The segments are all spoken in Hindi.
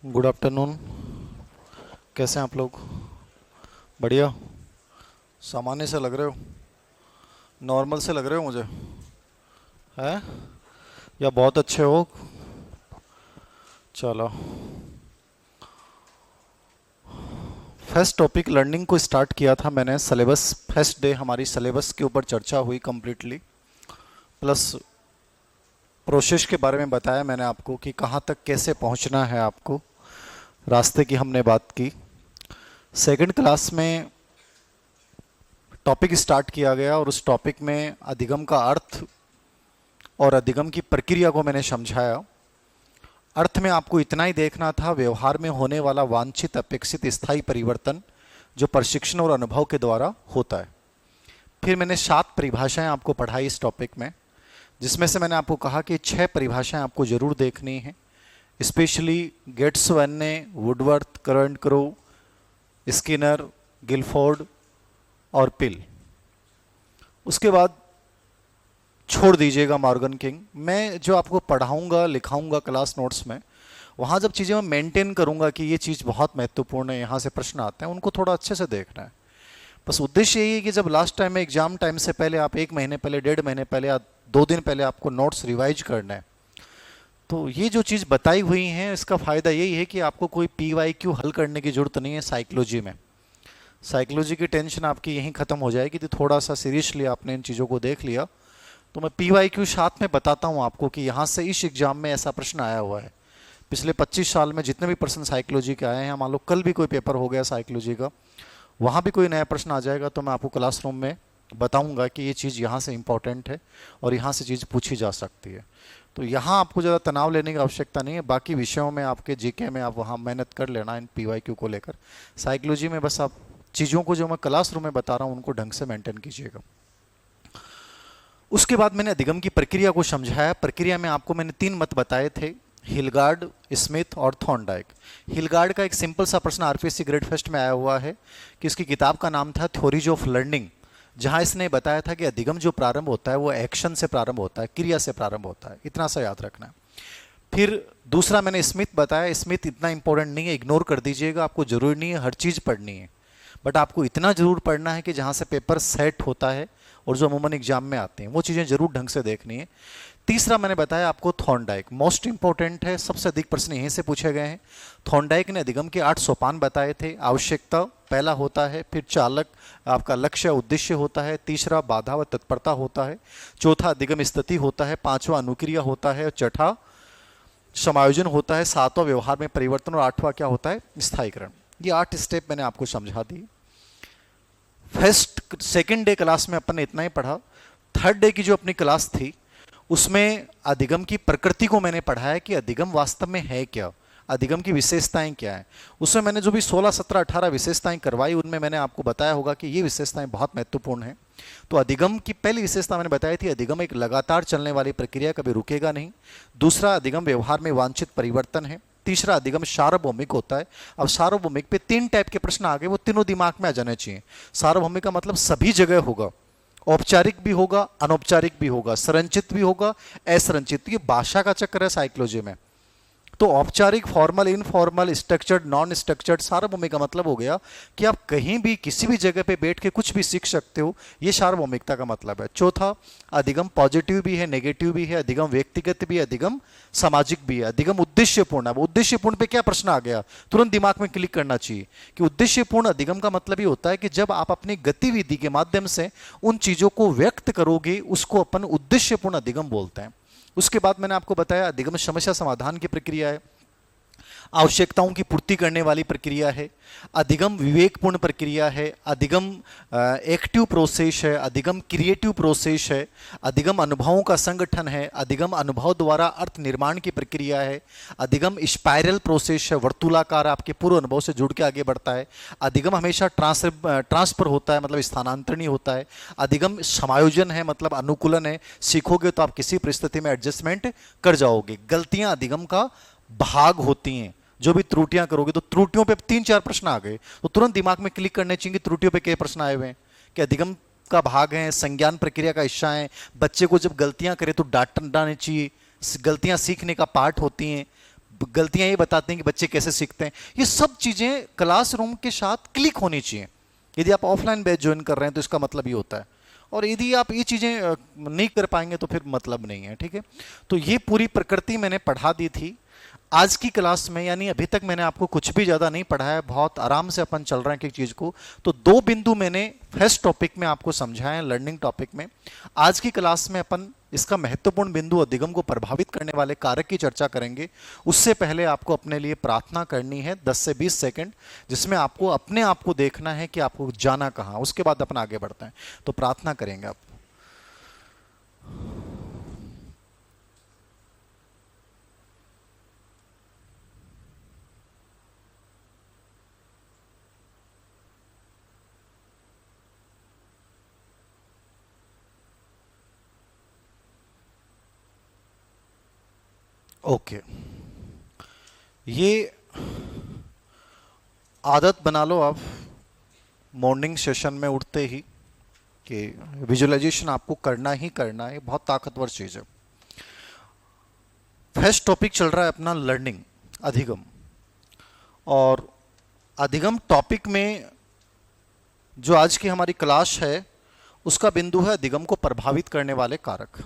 Good afternoon. कैसे हैं आप लोग? बढ़िया। सामान्य से लग रहे हो, नॉर्मल से लग रहे हो मुझे। हैं? या बहुत अच्छे हो? चलो, फर्स्ट टॉपिक लर्निंग को स्टार्ट किया था मैंने। सिलेबस फर्स्ट डे हमारी सिलेबस के ऊपर चर्चा हुई कंप्लीटली, प्लस प्रोसेस के बारे में बताया मैंने आपको कि कहाँ तक कैसे पहुँचना है आपको, रास्ते की हमने बात की। सेकंड क्लास में टॉपिक स्टार्ट किया गया और उस टॉपिक में अधिगम का अर्थ और अधिगम की प्रक्रिया को मैंने समझाया। अर्थ में आपको इतना ही देखना था, व्यवहार में होने वाला वांछित अपेक्षित स्थायी परिवर्तन जो प्रशिक्षण और अनुभव के द्वारा होता है। फिर मैंने 7 परिभाषाएं आपको पढ़ाई इस टॉपिक में, जिसमें से मैंने आपको कहा कि 6 परिभाषाएं आपको जरूर देखनी है, स्पेशली गेट्सवन ने, वुडवर्थ, करंट क्रो, स्किनर, गिलफोर्ड और पिल। उसके बाद छोड़ दीजिएगा मॉर्गन किंग। मैं जो आपको पढ़ाऊंगा लिखाऊंगा क्लास नोट्स में, वहाँ जब चीज़ें मैं मेंटेन करूंगा कि ये चीज़ बहुत महत्वपूर्ण है, यहाँ से प्रश्न आते हैं, उनको थोड़ा अच्छे से देखना है। बस उद्देश्य यही है कि जब लास्ट टाइम में एग्जाम टाइम से पहले आप 1 महीने पहले, 1.5 महीने पहले या 2 दिन पहले आपको नोट्स रिवाइज करना है, तो ये जो चीज़ बताई हुई है इसका फ़ायदा यही है कि आपको कोई PYQ हल करने की ज़रूरत नहीं है। साइकोलॉजी में साइकोलॉजी की टेंशन आपकी यहीं ख़त्म हो जाएगी। तो थोड़ा सा सीरियसली आपने इन चीज़ों को देख लिया तो मैं PYQ साथ में बताता हूँ आपको कि यहाँ से इस एग्जाम में ऐसा प्रश्न आया हुआ है। पिछले 25 साल में जितने भी प्रश्न साइकोलॉजी के आए हैं, मान लो कल भी कोई पेपर हो गया साइकोलॉजी का, वहाँ भी कोई नया प्रश्न आ जाएगा तो मैं आपको क्लासरूम में बताऊंगा कि ये चीज़ यहाँ से इम्पॉर्टेंट है और यहाँ से चीज़ पूछी जा सकती है। तो यहाँ आपको ज़्यादा तनाव लेने की आवश्यकता नहीं है। बाकी विषयों में आपके जीके में आप वहाँ मेहनत कर लेना इन PYQ को लेकर। साइकोलॉजी में बस आप चीज़ों को जो मैं क्लासरूम में बता रहा हूँ उनको ढंग से मेंटेन कीजिएगा। उसके बाद मैंने अधिगम की प्रक्रिया को समझाया। प्रक्रिया में आपको मैंने 3 मत बताए थे, हिलगार्ड, स्मिथ और थॉर्नडाइक। हिलगार्ड का एक सिंपल सा प्रश्न RPSC ग्रेड फर्स्ट में आया हुआ है कि इसकी किताब का नाम था थ्योरीज ऑफ लर्निंग, जहां इसने बताया था कि अधिगम जो प्रारंभ होता है वो एक्शन से प्रारंभ होता है, क्रिया से प्रारंभ होता है। इतना सा याद रखना है। फिर दूसरा मैंने स्मिथ बताया। स्मिथ इतना इंपॉर्टेंट नहीं है, इग्नोर कर दीजिएगा, आपको जरूरी नहीं है हर चीज़ पढ़नी है, बट आपको इतना जरूर पढ़ना है कि जहाँ से पेपर सेट होता है और जो अमूमन एग्जाम में आते हैं वो चीज़ें जरूर ढंग से देखनी है। तीसरा मैंने बताया आपको थॉर्नडाइक, मोस्ट इंपॉर्टेंट है, सबसे अधिक प्रश्न यहीं से पूछे गए हैं। थॉर्नडाइक ने अधिगम के 8 सोपान बताए थे। आवश्यकता पहला होता है, फिर चालक आपका लक्ष्य उद्देश्य होता है, तीसरा बाधा व तत्परता होता है, चौथा अधिगम स्थिति होता है, पांचवा अनुक्रिया होता है, छठा समायोजन होता है, सातवां व्यवहार में परिवर्तन और आठवां क्या होता है, स्थायीकरण। ये 8 स्टेप मैंने आपको समझा दी। फर्स्ट सेकेंड डे क्लास में अपन ने इतना ही पढ़ा। थर्ड डे की जो अपनी क्लास थी उसमें अधिगम की प्रकृति को मैंने पढ़ाया कि अधिगम वास्तव में है क्या, अधिगम की विशेषताएं क्या है। उसमें मैंने जो भी 16, 17, 18 विशेषताएं करवाई उनमें मैंने आपको बताया होगा कि ये विशेषताएं बहुत महत्वपूर्ण हैं। तो अधिगम की पहली विशेषता मैंने बताई थी, अधिगम एक लगातार चलने वाली प्रक्रिया, कभी रुकेगा नहीं। दूसरा, अधिगम व्यवहार में वांछित परिवर्तन है। तीसरा, अधिगम सार्वभौमिक होता है। अब सार्वभौमिक पे 3 टाइप के प्रश्न आ गए, वो तीनों दिमाग में आ जाने चाहिए। सार्वभौमिक का मतलब सभी जगह होगा, औपचारिक भी होगा, अनौपचारिक भी होगा, संरचित भी होगा, असंरचित। ये भाषा का चक्कर है साइकोलॉजी में। तो औपचारिक, formal, informal, structured, non structured, सार्वभौमिक का मतलब हो गया कि आप कहीं भी किसी भी जगह पे बैठ के कुछ भी सीख सकते हो, ये सार्वभौमिकता का मतलब है। चौथा, अधिगम पॉजिटिव भी है, नेगेटिव भी है, अधिगम व्यक्तिगत भी है, अधिगम सामाजिक भी है, अधिगम उद्देश्यपूर्ण। अब उद्देश्यपूर्ण पे क्या प्रश्न आ गया, तुरंत दिमाग में क्लिक करना चाहिए कि उद्देश्यपूर्ण अधिगम का मतलब ये होता है कि जब आप अपनी गतिविधि के माध्यम से उन चीजों को व्यक्त करोगे उसको अपन उद्देश्यपूर्ण अधिगम बोलते हैं। उसके बाद मैंने आपको बताया अधिगम समस्या समाधान की प्रक्रिया है, आवश्यकताओं की पूर्ति करने वाली प्रक्रिया है, अधिगम विवेकपूर्ण प्रक्रिया है, अधिगम एक्टिव प्रोसेस है, अधिगम क्रिएटिव प्रोसेस है, अधिगम अनुभवों का संगठन है, अधिगम अनुभव द्वारा अर्थ निर्माण की प्रक्रिया है, अधिगम स्पाइरल प्रोसेस है, वर्तुलाकार आपके पूर्व अनुभव से जुड़ के आगे बढ़ता है, अधिगम हमेशा ट्रांसफर होता है मतलब स्थानांतरणीय होता है, अधिगम समायोजन है मतलब अनुकूलन है, सीखोगे तो आप किसी परिस्थिति में एडजस्टमेंट कर जाओगे। गलतियां अधिगम का भाग होती हैं, जो भी त्रुटियां करोगे, तो त्रुटियों पे 3-4 प्रश्न आ गए तो तुरंत दिमाग में क्लिक करने चाहिए कि त्रुटियों पे क्या प्रश्न आए हुए हैं, कि अधिगम का भाग है, संज्ञान प्रक्रिया का हिस्सा है। बच्चे को जब गलतियां करे तो डांटना नहीं चाहिए, गलतियां सीखने का पार्ट होती हैं। गलतियां ये बताते हैं कि बच्चे कैसे सीखते हैं। ये सब चीजें क्लासरूम के साथ क्लिक होनी चाहिए। यदि आप ऑफलाइन बैच ज्वाइन कर रहे हैं तो इसका मतलब ये होता है, और यदि आप ये चीजें नहीं कर पाएंगे तो फिर मतलब नहीं है, ठीक है। तो ये पूरी प्रकृति मैंने पढ़ा दी थी आज की क्लास में, यानी अभी तक मैंने आपको कुछ भी ज़्यादा नहीं पढ़ाया, बहुत आराम से अपन चल रहे हैं एक चीज़ को। तो 2 बिंदु मैंने फर्स्ट टॉपिक में आपको समझाए हैं, लर्निंग टॉपिक में। आज की क्लास में अपन इसका महत्वपूर्ण बिंदु अधिगम को प्रभावित करने वाले कारक की चर्चा करेंगे। उससे पहले आपको अपने लिए प्रार्थना करनी है 10 से 20 सेकंड, जिसमें आपको अपने आप को देखना है कि आपको जाना कहाँ, उसके बाद अपन आगे बढ़ते हैं। तो प्रार्थना करेंगे आप। ओके, ये आदत बना लो आप मॉर्निंग सेशन में उठते ही कि विजुअलाइजेशन आपको करना ही करना है। बहुत ताकतवर चीज़ है। फर्स्ट टॉपिक चल रहा है अपना लर्निंग, अधिगम। और अधिगम टॉपिक में जो आज की हमारी क्लास है उसका बिंदु है अधिगम को प्रभावित करने वाले कारक।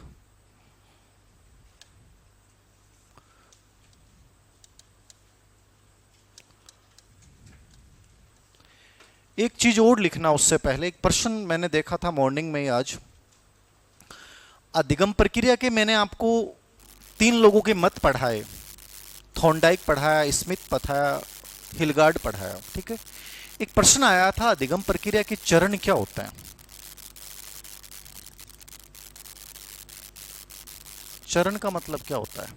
एक चीज और लिखना उससे पहले, एक प्रश्न मैंने देखा था मॉर्निंग में ही आज। अधिगम प्रक्रिया के मैंने आपको 3 लोगों के मत पढ़ाए, थॉर्नडाइक पढ़ाया, स्मिथ पढ़ाया, हिलगार्ड पढ़ाया, ठीक है। एक प्रश्न आया था अधिगम प्रक्रिया के चरण क्या होता है। चरण का मतलब क्या होता है?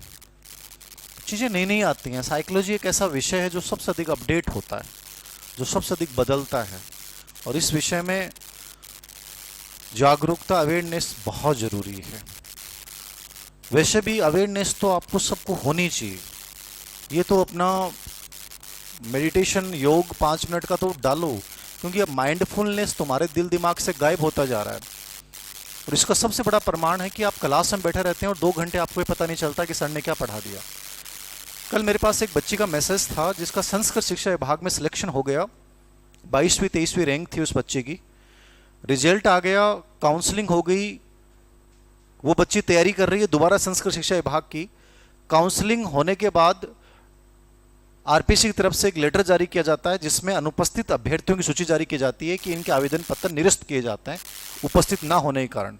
चीजें नई नई आती हैं। साइकोलॉजी एक ऐसा विषय है जो सबसे अधिक अपडेट होता है, जो सबसे अधिक बदलता है, और इस विषय में जागरूकता, अवेयरनेस बहुत जरूरी है। वैसे भी अवेयरनेस तो आपको सबको होनी चाहिए। ये तो अपना मेडिटेशन, योग 5 मिनट का तो डालो, क्योंकि अब माइंडफुलनेस तुम्हारे दिल दिमाग से गायब होता जा रहा है। और इसका सबसे बड़ा प्रमाण है कि आप क्लास में बैठे रहते हैं और 2 घंटे आपको पता नहीं चलता कि सर ने क्या पढ़ा दिया। कल मेरे पास एक बच्ची का मैसेज था जिसका संस्कृत शिक्षा विभाग में सिलेक्शन हो गया। 22वीं 23वीं रैंक थी उस बच्चे की। रिजल्ट आ गया, काउंसलिंग हो गई, वो बच्ची तैयारी कर रही है दोबारा संस्कृत शिक्षा विभाग की। काउंसलिंग होने के बाद आरपीसी की तरफ से एक लेटर जारी किया जाता है जिसमें अनुपस्थित अभ्यर्थियों की सूची जारी की जाती है कि इनके आवेदन पत्र निरस्त किए जाते हैं उपस्थित ना होने के कारण।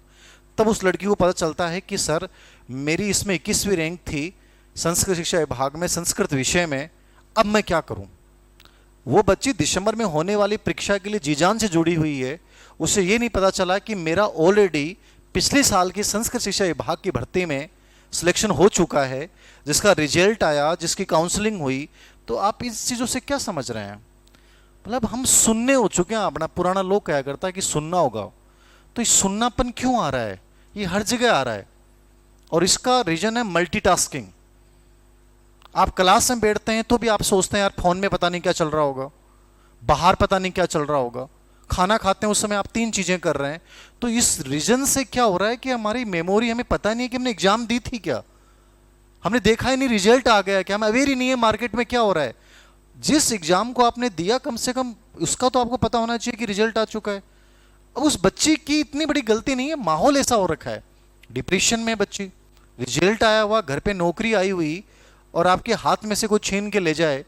तब उस लड़की को पता चलता है कि सर मेरी इसमें 21वीं रैंक थी संस्कृत शिक्षा विभाग में संस्कृत विषय में, अब मैं क्या करूं। वो बच्ची दिसंबर में होने वाली परीक्षा के लिए जी जान से जुड़ी हुई है। उसे ये नहीं पता चला कि मेरा ऑलरेडी पिछले साल की संस्कृत शिक्षा विभाग की भर्ती में सिलेक्शन हो चुका है, जिसका रिजल्ट आया, जिसकी काउंसलिंग हुई। तो आप इस चीज़ों से क्या समझ रहे हैं? मतलब हम सुनने हो चुके हैं। अपना पुराना लोग क्या करता है कि सुनना होगा, तो ये सुननापन क्यों आ रहा है? ये हर जगह आ रहा है, और इसका रीजन है मल्टीटास्किंग। आप क्लास में बैठते हैं तो भी आप सोचते हैं यार फोन में पता नहीं क्या चल रहा होगा, बाहर पता नहीं क्या चल रहा होगा, खाना खाते हैं उस समय आप 3 चीजें कर रहे हैं। तो इस रीजन से क्या हो रहा है कि हमारी मेमोरी, हमें पता नहीं है कि हमने एग्जाम दी थी क्या, हमने देखा ही नहीं, रिजल्ट आ गया क्या, हम अवेयर ही नहीं है मार्केट में क्या हो रहा है। जिस एग्जाम को आपने दिया कम से कम उसका तो आपको पता होना चाहिए कि रिजल्ट आ चुका है। अब उस बच्ची की इतनी बड़ी गलती नहीं है, माहौल ऐसा हो रखा है, डिप्रेशन में बच्ची, रिजल्ट आया हुआ, घर पे नौकरी आई हुई, और आपके हाथ में से कोई छीन के ले जाए,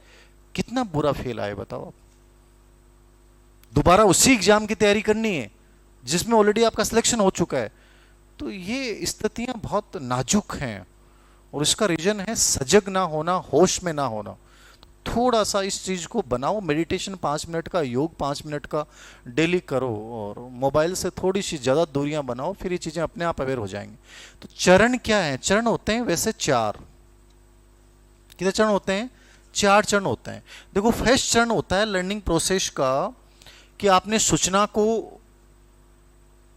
कितना बुरा फील आए बताओ आप। दोबारा उसी एग्जाम की तैयारी करनी है जिसमें ऑलरेडी आपका सिलेक्शन हो चुका है। तो ये स्थितियां बहुत नाजुक हैं, और इसका रीजन है सजग ना होना, होश में ना होना। थोड़ा सा इस चीज को बनाओ, मेडिटेशन 5 मिनट का, योग 5 मिनट का डेली करो, और मोबाइल से थोड़ी सी ज्यादा दूरियां बनाओ, फिर ये चीजें अपने आप अवेयर हो जाएंगी। तो चरण क्या है? चरण होते हैं वैसे 4। कितने चरण होते हैं? 4 चरण होते हैं। देखो, फर्स्ट चरण होता है लर्निंग प्रोसेस का, कि आपने सूचना को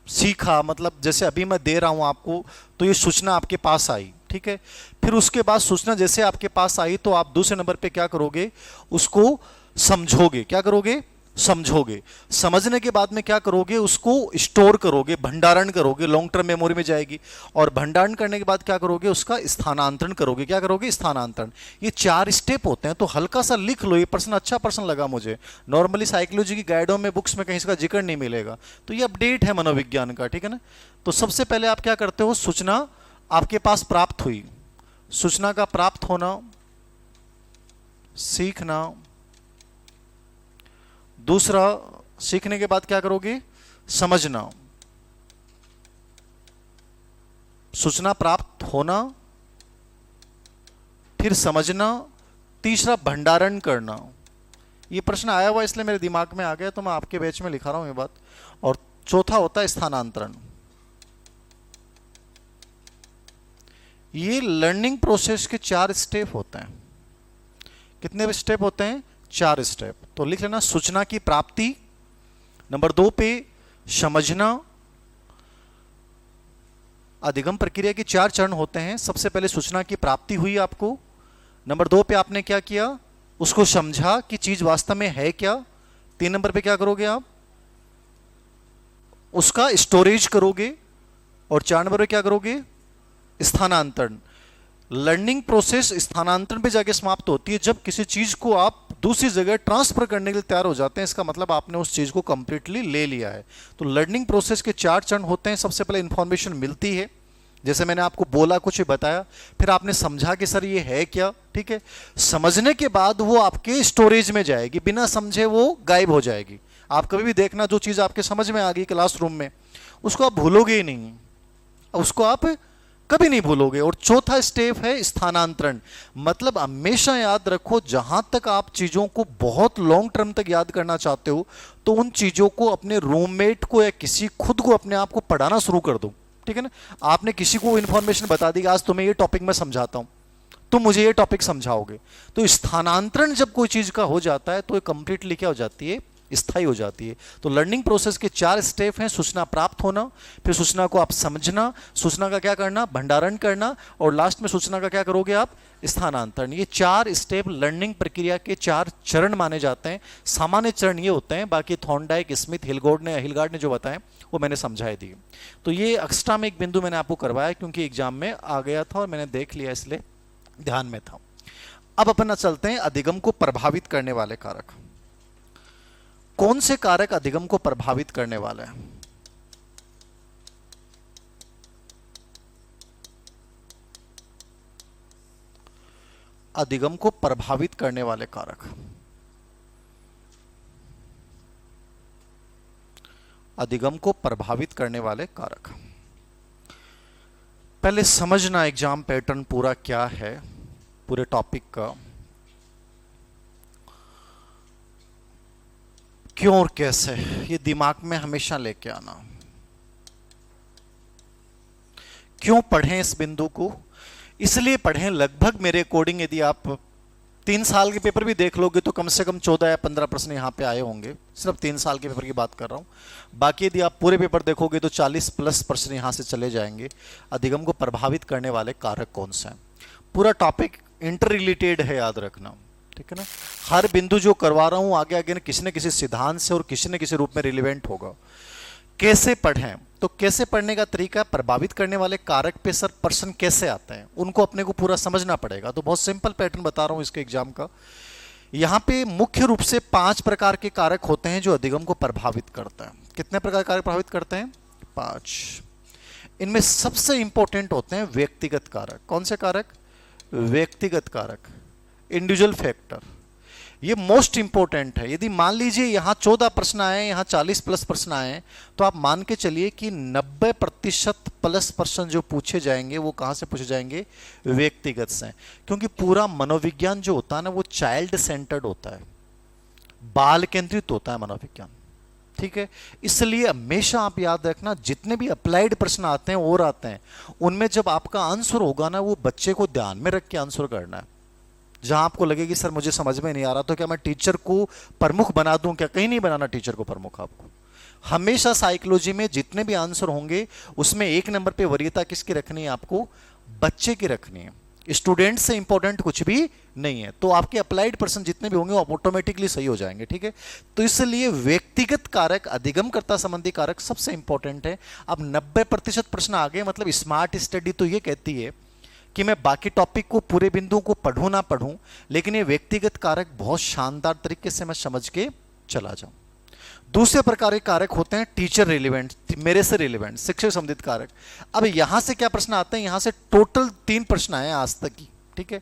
सीखा, मतलब जैसे अभी मैं दे रहा हूं आपको, तो ये सूचना आपके पास आई, ठीक है। फिर उसके बाद सूचना जैसे आपके पास आई तो आप दूसरे नंबर पे क्या करोगे? उसको समझोगे। क्या करोगे? समझोगे, समझने के बाद में क्या करोगे, उसको स्टोर करोगे, भंडारण करोगे, लॉन्ग टर्म मेमोरी में जाएगी, और भंडारण करने के बाद क्या करोगे, उसका स्थानांतरण करोगे। क्या करोगे, स्थानांतरण। ये 4 स्टेप होते हैं, तो हल्का सा लिख लो। ये प्रश्न अच्छा प्रश्न लगा मुझे, नॉर्मली साइकोलॉजी की गाइडों में, बुक्स में कहीं इसका जिक्र नहीं मिलेगा, तो ये अपडेट है मनोविज्ञान का, ठीक है ना। तो सबसे पहले आप क्या करते हो, सूचना आपके पास प्राप्त हुई, सूचना का प्राप्त होना, सीखना। दूसरा, सीखने के बाद क्या करोगे, समझना। सूचना प्राप्त होना, फिर समझना। तीसरा, भंडारण करना। ये प्रश्न आया हुआ इसलिए मेरे दिमाग में आ गया, तो मैं आपके बैच में लिखा रहा हूं ये बात। और चौथा होता है स्थानांतरण। ये लर्निंग प्रोसेस के 4 स्टेप होते हैं। कितने स्टेप होते हैं, 4 स्टेप। तो लिख लेना, सूचना की प्राप्ति, नंबर 2 पे समझना। अधिगम प्रक्रिया के 4 चरण होते हैं। सबसे पहले सूचना की प्राप्ति हुई आपको, नंबर 2 पे आपने क्या किया, उसको समझा कि चीज वास्तव में है क्या। 3 नंबर पे क्या करोगे आप, उसका स्टोरेज करोगे। और 4 नंबर पे क्या करोगे, स्थानांतरण। लर्निंग प्रोसेस स्थानांतरण पे जाके समाप्त होती है, जब किसी चीज को आप दूसरी जगह ट्रांसफर करने के लिए तैयार हो जाते हैं, इसका मतलब आपने उस चीज को कंप्लीटली ले लिया है। तो लर्निंग प्रोसेस के 4 चरण होते हैं। सबसे पहले इंफॉर्मेशन मिलती है, जैसे मैंने आपको बोला, कुछ बताया, फिर आपने समझा कि सर ये है क्या, ठीक है। समझने के बाद वो आपके स्टोरेज में जाएगी, बिना समझे वो गायब हो जाएगी। आप कभी भी देखना, जो चीज आपके समझ में आ गई क्लासरूम में, उसको आप भूलोगे ही नहीं, उसको आप कभी नहीं भूलोगे। और चौथा स्टेप है स्थानांतरण। मतलब हमेशा याद रखो, जहां तक आप चीजों को बहुत लॉन्ग टर्म तक याद करना चाहते हो, तो उन चीजों को अपने रूममेट को या किसी खुद को अपने आप को पढ़ाना शुरू कर दो, ठीक है ना। आपने किसी को इंफॉर्मेशन बता दी, आज तुम्हें ये टॉपिक मैं समझाता हूं, तुम मुझे ये टॉपिक समझाओगे। तो स्थानांतरण जब कोई चीज का हो जाता है, तो ये कंप्लीटली क्या हो जाती है, स्थायी हो जाती है। तो लर्निंग प्रोसेस के 4 स्टेप हैं, सूचना प्राप्त होना, फिर सूचना को आप समझना, सूचना का क्या करना, भंडारण करना, और लास्ट में सूचना का क्या करोगे आप, स्थानांतरण। ये 4 स्टेप लर्निंग प्रक्रिया के 4 चरण माने जाते हैं। सामान्य चरण ये होते हैं, बाकी थॉर्नडाइक, स्मिथ, हिलगार्ड ने जो बताया वो मैंने समझाई दी। तो ये एक्स्ट्रा में एक बिंदु मैंने आपको करवाया, क्योंकि एग्जाम में आ गया था और मैंने देख लिया, इसलिए ध्यान में था। अब अपन चलते हैं अधिगम को प्रभावित करने वाले कारक। कौन से कारक अधिगम को प्रभावित करने वाले हैं? अधिगम को प्रभावित करने वाले कारक, अधिगम को प्रभावित करने वाले कारक। पहले समझना एग्जाम पैटर्न पूरा क्या है, पूरे टॉपिक का, क्यों और कैसे, ये दिमाग में हमेशा लेके आना। क्यों पढ़ें इस बिंदु को, इसलिए पढ़ें, लगभग मेरे अकॉर्डिंग यदि आप 3 साल के पेपर भी देख लोगे तो कम से कम 14 या 15 प्रश्न यहां पे आए होंगे। सिर्फ 3 साल के पेपर की बात कर रहा हूं। बाकी यदि आप पूरे पेपर देखोगे तो 40+ प्रश्न यहां से चले जाएंगे। अधिगम को प्रभावित करने वाले कारक कौन से हैं, पूरा टॉपिक इंटर रिलेटेड है, याद रखना, ठीक है ना। हर बिंदु जो करवा रहा हूं आगे आगे किसी न किसी सिद्धांत से और किसी न किसी रूप में रिलेवेंट होगा। कैसे पढ़ें, तो कैसे पढ़ने का तरीका, प्रभावित करने वाले कारक पे सर प्रश्न कैसे आते हैं, उनको अपने को पूरा समझना पड़ेगा। तो बहुत सिंपल पैटर्न बता रहा हूं इसके एग्जाम का। यहां पे मुख्य रूप से 5 प्रकार के कारक होते हैं जो अधिगम को प्रभावित करते हैं। कितने प्रकार के कारक प्रभावित करते हैं, 5। इनमें सबसे इंपॉर्टेंट होते हैं व्यक्तिगत कारक। कौन से कारक, व्यक्तिगत कारक, इंडिविजुअल फैक्टर। ये मोस्ट इंपॉर्टेंट है। यदि मान लीजिए यहां 14 प्रश्न आए, यहां 40+ प्रश्न आए, तो आप मान के चलिए कि 90% प्लस प्रश्न जो पूछे जाएंगे वो कहां से पूछे जाएंगे, व्यक्तिगत से। क्योंकि पूरा मनोविज्ञान जो होता है ना, वो चाइल्ड सेंटर्ड होता है, बाल केंद्रित होता है मनोविज्ञान, ठीक है। इसलिए हमेशा आप याद रखना, जितने भी अप्लाइड प्रश्न आते हैं और आते हैं, उनमें जब आपका आंसर होगा ना, वो बच्चे को ध्यान में रख के आंसर करना है। जहां आपको लगेगी सर मुझे समझ में नहीं आ रहा, तो क्या मैं टीचर को प्रमुख बना दूं क्या, कहीं नहीं बनाना टीचर को प्रमुख। आपको हमेशा साइकोलॉजी में जितने भी आंसर होंगे उसमें 1 नंबर पे वरीयता किसकी रखनी है, आपको बच्चे की रखनी है। स्टूडेंट से इंपॉर्टेंट कुछ भी नहीं है। तो आपके अप्लाइड पर्सन जितने भी होंगे वो ऑटोमेटिकली सही हो जाएंगे, ठीक है। तो इसलिए व्यक्तिगत कारक, अधिगमकर्ता संबंधी कारक सबसे इंपॉर्टेंट है। अब 90% प्रश्न आ गए, मतलब स्मार्ट स्टडी तो ये कहती है कि मैं बाकी टॉपिक को, पूरे बिंदुओं को पढ़ूं ना पढ़ूं, लेकिन ये व्यक्तिगत कारक बहुत शानदार तरीके से मैं समझ के चला जाऊं। दूसरे प्रकार के कारक होते हैं टीचर रिलेवेंट, मेरे से रिलेवेंट, शिक्षक संबंधित कारक। अब यहां से क्या प्रश्न आते हैं, यहां से टोटल 3 प्रश्न आए आज तक की, ठीक है।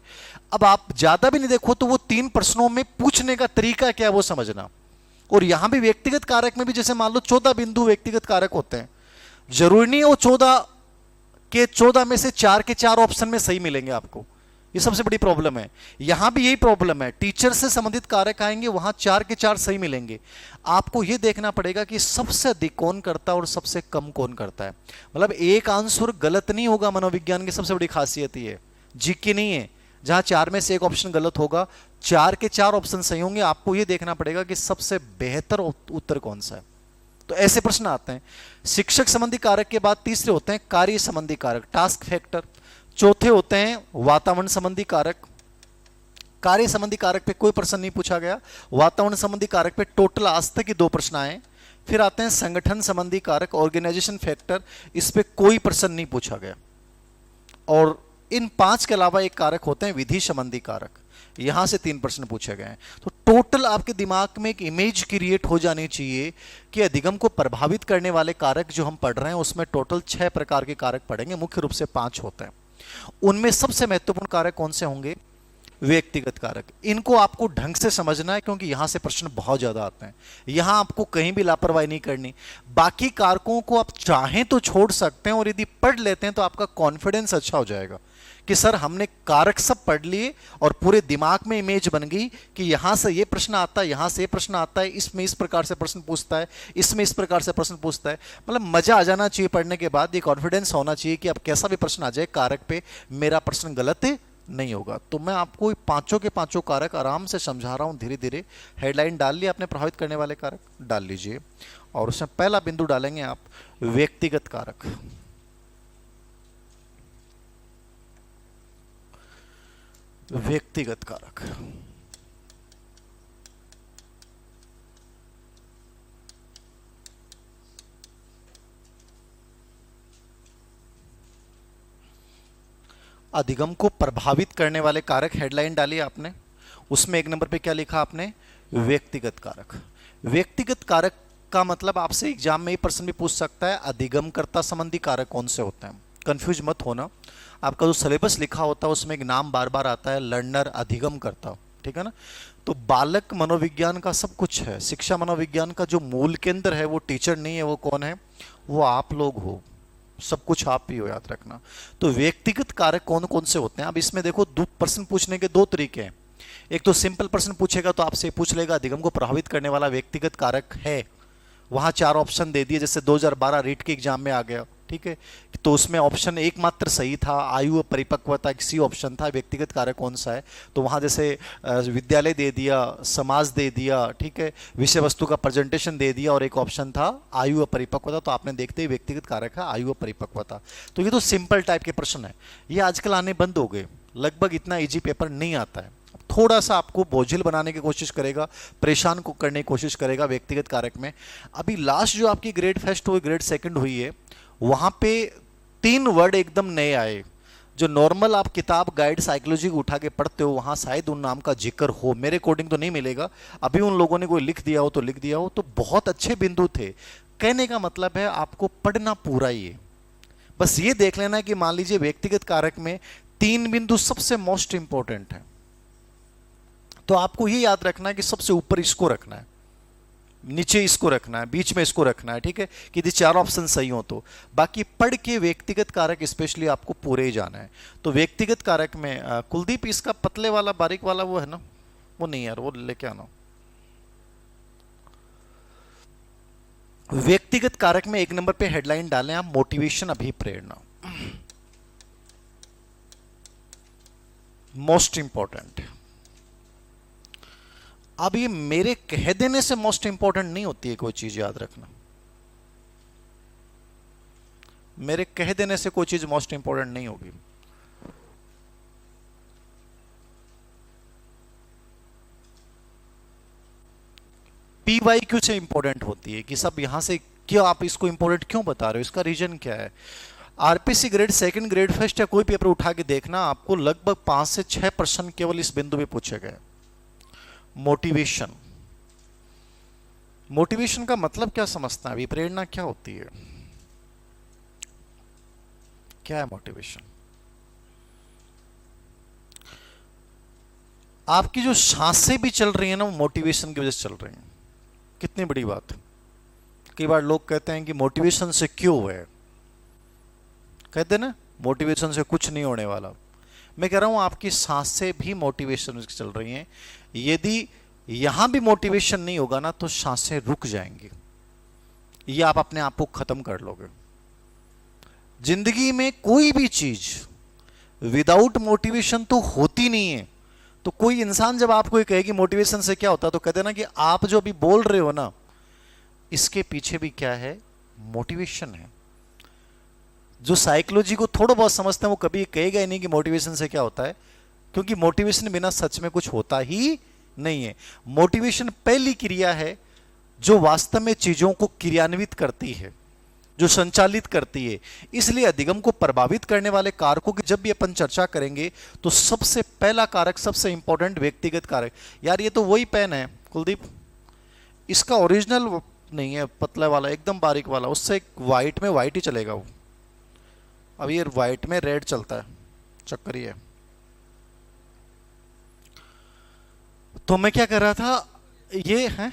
अब आप ज्यादा भी नहीं देखो तो वो 3 प्रश्नों में पूछने का तरीका क्या है वो समझना। और यहां भी व्यक्तिगत कारक में भी जैसे मान लो 14 बिंदु व्यक्तिगत कारक होते हैं, जरूरी नहीं है वो 14 के 14 में से 4 के 4 ऑप्शन में सही मिलेंगे आपको। ये सबसे बड़ी प्रॉब्लम है। यहां भी यही प्रॉब्लम है, टीचर से संबंधित कारक आएंगे, वहां 4 के 4 सही मिलेंगे। आपको यह देखना पड़ेगा कि सबसे अधिक कौन करता है और सबसे कम कौन करता है। मतलब एक आंसर गलत नहीं होगा, मनोविज्ञान की सबसे बड़ी खासियत ये है, जीके नहीं है जहां 4 में से एक ऑप्शन गलत होगा, 4 के 4 ऑप्शन सही होंगे। आपको यह देखना पड़ेगा कि सबसे बेहतर उत्तर कौन सा है। तो ऐसे प्रश्न आते हैं। शिक्षक संबंधी कारक के बाद तीसरे होते हैं कार्य संबंधी कारक, टास्क फैक्टर। चौथे होते हैं वातावरण संबंधी कारक। कार्य संबंधी कारक पे कोई प्रश्न नहीं पूछा गया। वातावरण संबंधी कारक पे टोटल आज तक की 2 प्रश्न आए। फिर आते हैं संगठन संबंधी कारक, ऑर्गेनाइजेशन फैक्टर, इस पे कोई प्रश्न नहीं पूछा गया। और इन 5 के अलावा एक कारक होते हैं विधि संबंधी कारक, यहां से 3 प्रश्न पूछे गए हैं। तो टोटल आपके दिमाग में एक इमेज क्रिएट हो जानी चाहिए कि अधिगम को प्रभावित करने वाले कारक जो हम पढ़ रहे हैं उसमें टोटल 6 प्रकार के कारक पढ़ेंगे, मुख्य रूप से 5 होते हैं। उनमें सबसे महत्वपूर्ण कारक कौन से होंगे, व्यक्तिगत कारक। इनको आपको ढंग से समझना है क्योंकि यहां से प्रश्न बहुत ज्यादा आते हैं। यहां आपको कहीं भी लापरवाही नहीं करनी। बाकी कारकों को आप चाहें तो छोड़ सकते हैं और यदि पढ़ लेते हैं तो आपका कॉन्फिडेंस अच्छा हो जाएगा कि सर हमने कारक सब पढ़ लिए और पूरे दिमाग में इमेज बन गई कि यहां से ये प्रश्न आता है, यहां से ये प्रश्न आता है, इसमें इस प्रकार से प्रश्न पूछता है, इसमें इस प्रकार से प्रश्न पूछता है। मतलब मजा आ जाना चाहिए पढ़ने के बाद, ये कॉन्फिडेंस होना चाहिए कि अब कैसा भी प्रश्न आ जाए कारक पे मेरा प्रश्न गलत नहीं होगा। तो मैं आपको 5 के 5 कारक आराम से समझा रहा हूं धीरे धीरे। हेडलाइन डाल लिया आपने, प्रभावित करने वाले कारक डाल लीजिए और उसमें पहला बिंदु डालेंगे आप व्यक्तिगत कारक। व्यक्तिगत कारक अधिगम को प्रभावित करने वाले कारक, हेडलाइन डाली आपने, उसमें 1 नंबर पे क्या लिखा आपने, व्यक्तिगत कारक। व्यक्तिगत कारक का मतलब आपसे एग्जाम में ये प्रश्न भी पूछ सकता है अधिगमकर्ता संबंधी कारक कौन से होते हैं। कंफ्यूज मत होना, आपका जो सिलेबस लिखा होता है उसमें एक नाम बार बार आता है, लर्नर, अधिगमकर्ता, ठीक है ना। तो बालक मनोविज्ञान का सब कुछ है, शिक्षा मनोविज्ञान का जो मूल केंद्र है वो टीचर नहीं है, वो कौन है, वो आप लोग हो, सब कुछ आप ही हो, याद रखना। तो व्यक्तिगत कारक कौन कौन से होते हैं। अब इसमें देखो प्रश्न पूछने के 2 तरीके हैं। एक तो सिंपल प्रश्न पूछेगा तो आपसे पूछ लेगा अधिगम को प्रभावित करने वाला व्यक्तिगत कारक है, वहां 4 ऑप्शन दे दिए, जैसे 2012 रीट के एग्जाम में आ गया, ठीक है। तो उसमें ऑप्शन एक मात्र सही था, आयु परिपक्वता, एक सी ऑप्शन था, व्यक्तिगत कारक कौन सा है। तो वहां जैसे विद्यालय दे दिया, समाज दे दिया, ठीक है, विषय वस्तु का प्रेजेंटेशन दे दिया और एक ऑप्शन था आयु परिपक्वता। तो आपने देखते ही व्यक्तिगत कारक है आयु परिपक्वता। तो ये तो सिंपल टाइप के प्रश्न है, ये आजकल आने बंद हो गए, लगभग इतना ईजी पेपर नहीं आता है। थोड़ा सा आपको बोझिल बनाने की कोशिश करेगा, परेशान को करने की कोशिश करेगा व्यक्तिगत कारक में। अभी लास्ट जो आपकी ग्रेड फर्स्ट हुई, ग्रेड सेकंड हुई है, वहां पे 3 वर्ड एकदम नए आए जो नॉर्मल आप किताब गाइड साइकोलॉजी को उठा के पढ़ते हो वहां शायद उन नाम का जिक्र हो, मेरे अकॉर्डिंग तो नहीं मिलेगा। अभी उन लोगों ने कोई लिख दिया हो तो लिख दिया हो। तो बहुत अच्छे बिंदु थे। कहने का मतलब है आपको पढ़ना पूरा ही है, बस ये देख लेना कि मान लीजिए व्यक्तिगत कारक में 3 बिंदु सबसे मोस्ट इंपॉर्टेंट है, तो आपको ये याद रखना है कि सबसे ऊपर इसको रखना है, नीचे इसको रखना है, बीच में इसको रखना है, ठीक है, कि यदि 4 ऑप्शन सही हो तो। बाकी पढ़ के व्यक्तिगत कारक स्पेशली आपको पूरे ही जाना है। तो व्यक्तिगत कारक में कुलदीप इसका पतले वाला बारीक वाला वो है ना, वो नहीं यार, वो लेके आना। व्यक्तिगत कारक में 1 नंबर पे हेडलाइन डालें आप, मोटिवेशन, अभिप्रेरणा, मोस्ट इंपॉर्टेंट। अब ये मेरे कह देने से मोस्ट इंपॉर्टेंट नहीं होती है कोई चीज, याद रखना, मेरे कह देने से कोई चीज मोस्ट इंपॉर्टेंट नहीं होगी। पीवाईक्यू से इंपॉर्टेंट होती है कि सब यहां से क्यों आप इसको इंपॉर्टेंट क्यों बता रहे हो, इसका रीजन क्या है। RPC grade second, grade first या कोई पेपर उठा के देखना, आपको लगभग 5 से 6 प्रश्न केवल इस बिंदु पे पूछे गए। मोटिवेशन, मोटिवेशन का मतलब क्या समझता है, अभी प्रेरणा क्या होती है, क्या है मोटिवेशन। आपकी जो सांसें भी चल रही है ना, वो मोटिवेशन की वजह से चल रही हैं। कितनी बड़ी बात है। कई बार लोग कहते हैं कि मोटिवेशन से क्यों है, कहते हैं ना मोटिवेशन से कुछ नहीं होने वाला। मैं कह रहा हूं आपकी सांसें भी मोटिवेशन से चल रही हैं। यदि यहां भी मोटिवेशन नहीं होगा ना, तो सांसें रुक जाएंगी, ये आप अपने आप को खत्म कर लोगे। जिंदगी में कोई भी चीज विदाउट मोटिवेशन तो होती नहीं है। तो कोई इंसान जब आपको ये कहे कि मोटिवेशन से क्या होता है, तो कहते हैं ना कि आप जो अभी बोल रहे हो ना, इसके पीछे भी क्या है, मोटिवेशन है। जो साइकोलॉजी को थोड़ा बहुत समझते हैं वो कभी कहेगा ही नहीं कि मोटिवेशन से क्या होता है, क्योंकि मोटिवेशन बिना सच में कुछ होता ही नहीं है। मोटिवेशन पहली क्रिया है जो वास्तव में चीजों को क्रियान्वित करती है, जो संचालित करती है। इसलिए अधिगम को प्रभावित करने वाले कारकों की जब भी अपन चर्चा करेंगे, तो सबसे पहला कारक, सबसे इंपॉर्टेंट व्यक्तिगत कारक। यार ये तो वही पेन है कुलदीप, इसका ओरिजिनल नहीं है, पतला वाला एकदम बारीक वाला, उससे व्हाइट में व्हाइट ही चलेगा वो। अब ये व्हाइट में रेड चलता है, चक्कर ये है। तो मैं क्या कर रहा था, ये है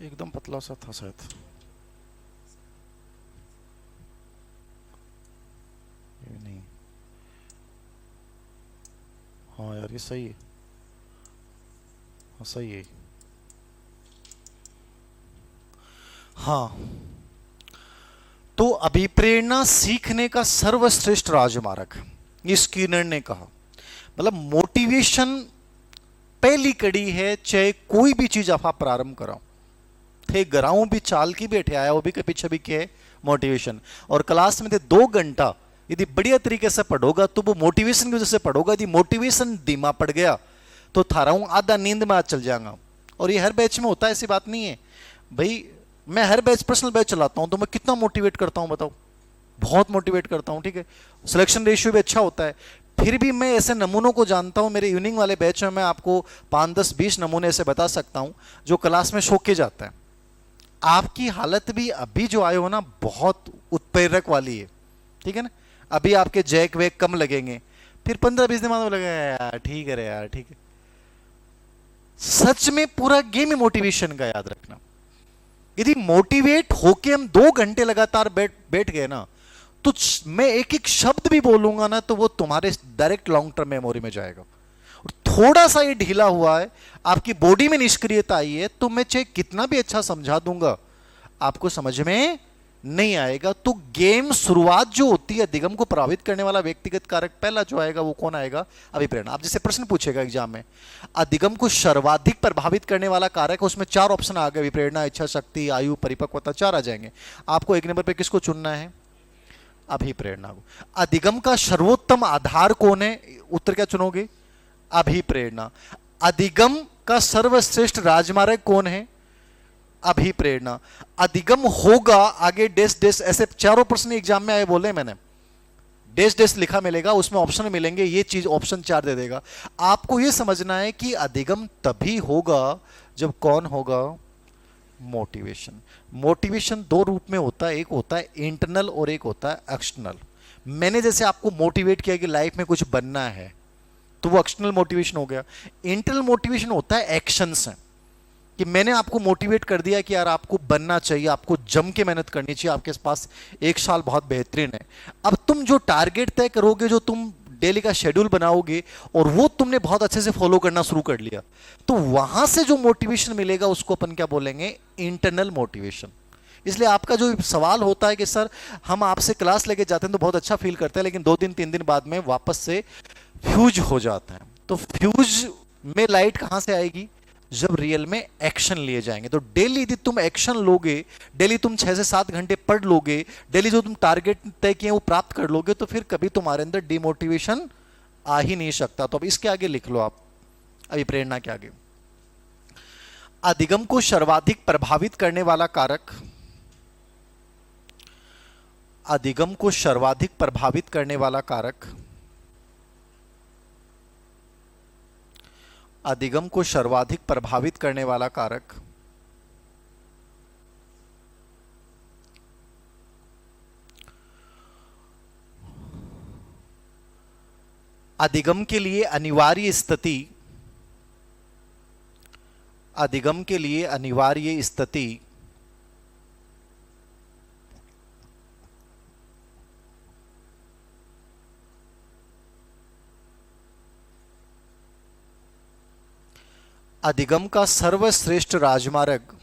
एकदम पतला सा था शायद, ये नहीं, हाँ यार ये सही है, हाँ सही है, हाँ। तो अभिप्रेरणा सीखने का सर्वश्रेष्ठ राजमार्ग, ये स्किनर ने कहा। मतलब मोटिवेशन पहली कड़ी है, चाहे कोई भी चीज आप प्रारंभ कराओ। थे गराऊं भी चाल की बैठे आया, वो भी के पीछे भी क्या है, मोटिवेशन। और क्लास में थे 2 घंटा, यदि बढ़िया तरीके से पढ़ोगा तो वो मोटिवेशन की वजह से पढ़ोगा। यदि मोटिवेशन धीमा पड़ गया तो थारा हूं आधा नींद में आज चल जाऊंगा। और ये हर बैच में होता है, ऐसी बात नहीं है भाई। मैं हर बैच पर्सनल बैच चलाता हूं, तो मैं कितना मोटिवेट करता हूं बताओ, बहुत मोटिवेट करता हूं, ठीक है। सिलेक्शन रेशियो भी अच्छा होता है। फिर भी मैं ऐसे नमूनों को जानता हूं, मेरे इवनिंग वाले बैच में मैं आपको 5, 10, 20 नमूने ऐसे बता सकता हूं जो क्लास में शौक के जाता है। आपकी हालत भी अभी जो आए हो ना, बहुत उत्प्रेरक वाली है, ठीक है ना। अभी आपके जैक वैक कम लगेंगे, फिर 15-20 दिन बाद लगेगा यार ठीक है रे यार, ठीक है। सच में पूरा गेम ही मोटिवेशन का, याद रखना। यदि मोटिवेट होके हम 2 घंटे लगातार बैठ गए ना, तो मैं एक एक शब्द भी बोलूंगा ना, तो वो तुम्हारे डायरेक्ट लॉन्ग टर्म मेमोरी में जाएगा। और थोड़ा सा ये ढीला हुआ है, आपकी बॉडी में निष्क्रियता आई है, तो मैं चाहे कितना भी अच्छा समझा दूंगा, आपको समझ में नहीं आएगा। तो गेम शुरुआत जो होती है, अधिगम को प्रभावित करने वाला व्यक्तिगत कारक पहला जो आएगा वो कौन आएगा, अभिप्रेरणा। आप जैसे प्रश्न पूछेगा एग्जाम में, अधिगम को सर्वाधिक प्रभावित करने वाला कारक, उसमें 4 ऑप्शन आ गए, अभिप्रेरणा, इच्छा शक्ति, आयु, परिपक्वता, 4 आ जाएंगे। आपको 1 नंबर पे किसको चुनना है, अभिप्रेरणा को। अधिगम का सर्वोत्तम आधार कौन है, उत्तर क्या चुनोगे, अभिप्रेरणा। अधिगम का सर्वश्रेष्ठ राजमार्ग कौन है, अभिप्रेरणा। अधिगम होगा आगे डेस डेस, ऐसे 4 प्रश्न एग्जाम में आए, बोले मैंने डेस डेस लिखा मिलेगा, उसमें ऑप्शन मिलेंगे, ये चीज ऑप्शन 4 दे देगा। आपको ये समझना है कि अधिगम तभी होगा जब कौन होगा, मोटिवेशन। मोटिवेशन 2 रूप में होता है, एक होता है इंटरनल और एक होता है एक्सटर्नल। मैंने जैसे आपको मोटिवेट किया कि लाइफ में कुछ बनना है, तो वो एक्सटर्नल मोटिवेशन हो गया। इंटरनल मोटिवेशन होता है एक्शंस हैं, कि मैंने आपको मोटिवेट कर दिया कि यार आपको बनना चाहिए, आपको जम के मेहनत करनी चाहिए, आपके पास 1 साल बहुत बेहतरीन है। अब तुम जो टारगेट तय करोगे, जो तुम डेली का शेड्यूल बनाओगे, और वो तुमने बहुत अच्छे से फॉलो करना शुरू कर लिया, तो वहां से जो मोटिवेशन मिलेगा उसको अपन क्या बोलेंगे, इंटरनल मोटिवेशन। इसलिए आपका जो सवाल होता है कि सर हम आपसे क्लास लेके जाते हैं तो बहुत अच्छा फील करते हैं, लेकिन 2 दिन 3 दिन बाद में वापस से फ्यूज हो जाता है। तो फ्यूज में लाइट कहां से आएगी, जब रियल में एक्शन लिए जाएंगे। तो डेली यदि तुम एक्शन लोगे, डेली तुम 6 से 7 घंटे पढ़ लोगे, डेली जो तुम टारगेट तय किए वो प्राप्त कर लोगे, तो फिर कभी तुम्हारे अंदर डिमोटिवेशन आ ही नहीं सकता। तो अब इसके आगे लिख लो आप, अभी प्रेरणा के आगे। अधिगम को सर्वाधिक प्रभावित करने वाला कारक, अधिगम को सर्वाधिक प्रभावित करने वाला कारक, अधिगम को सर्वाधिक प्रभावित करने वाला कारक अधिगम के लिए अनिवार्य स्थिति, अधिगम के लिए अनिवार्य स्थिति अधिगम का सर्वश्रेष्ठ राजमार्ग,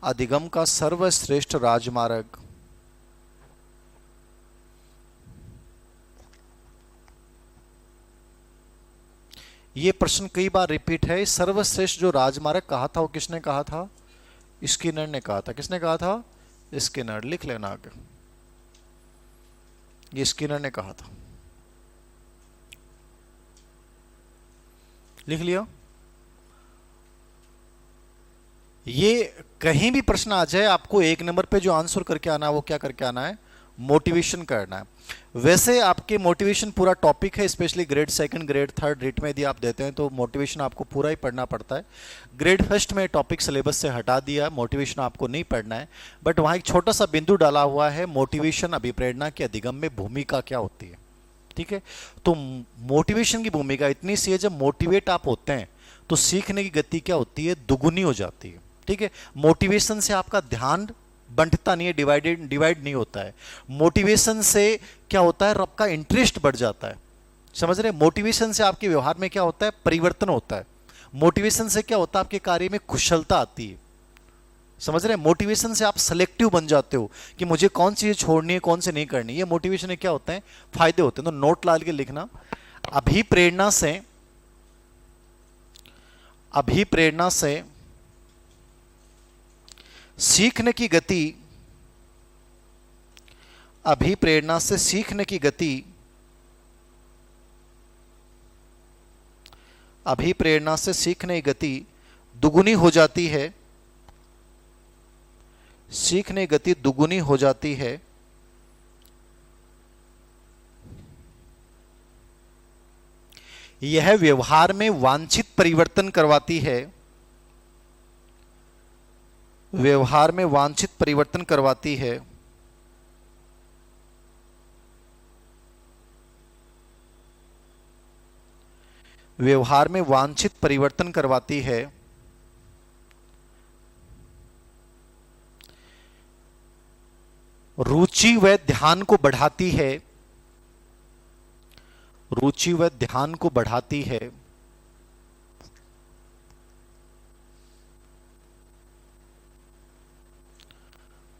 अधिगम का सर्वश्रेष्ठ राजमार्ग ये प्रश्न कई बार रिपीट है। सर्वश्रेष्ठ जो राजमार्ग कहा था वो किसने कहा था? स्किनर ने कहा था। किसने कहा था? स्किनर। लिख लेना आगे, ये स्किनर ने कहा था। लिख लिया? ये कहीं भी प्रश्न आ जाए आपको एक नंबर पे जो आंसर करके आना है वो क्या करके आना है? मोटिवेशन करना है। वैसे आपके मोटिवेशन पूरा टॉपिक है, specially grade second, grade third rate में यदि आप देते हैं तो मोटिवेशन आपको पूरा ही पढ़ना पड़ता है। ग्रेड फर्स्ट में टॉपिक सिलेबस से हटा दिया, मोटिवेशन आपको नहीं पढ़ना है, बट वहाँ एक छोटा सा बिंदु डाला हुआ है, मोटिवेशन अभिप्रेरणा की अधिगम में भूमिका क्या होती है। ठीक है, तो मोटिवेशन की भूमिका इतनी सी है, जब मोटिवेट आप होते हैं तो सीखने की गति क्या होती है? दुगुनी हो जाती है। ठीक है, मोटिवेशन से आपका ध्यान बंटता नहीं है, डिवाइड नहीं होता है। मोटिवेशन से क्या होता है? आपका इंटरेस्ट बढ़ जाता है। समझ रहे? मोटिवेशन से आपके व्यवहार में क्या होता है? परिवर्तन होता है। मोटिवेशन से क्या होता है? आपके कार्य में कुशलता आती है। समझ रहे? मोटिवेशन से आप सेलेक्टिव बन जाते हो कि मुझे कौन सी चीज छोड़नी है, कौन सी नहीं करनी। ये मोटिवेशन में क्या होते हैं? फायदे होते हैं। तो नोट ला के लिखना, अभिप्रेरणा से, अभिप्रेरणा से सीखने की गति, अभिप्रेरणा से सीखने की गति, अभिप्रेरणा से सीखने की गति दुगुनी हो जाती है, सीखने की गति दुगुनी हो जाती है। यह व्यवहार में वांछित परिवर्तन करवाती है, व्यवहार में वांछित परिवर्तन करवाती है। व्यवहार में वांछित परिवर्तन करवाती है। रुचि व ध्यान को बढ़ाती है, रुचि व ध्यान को बढ़ाती है।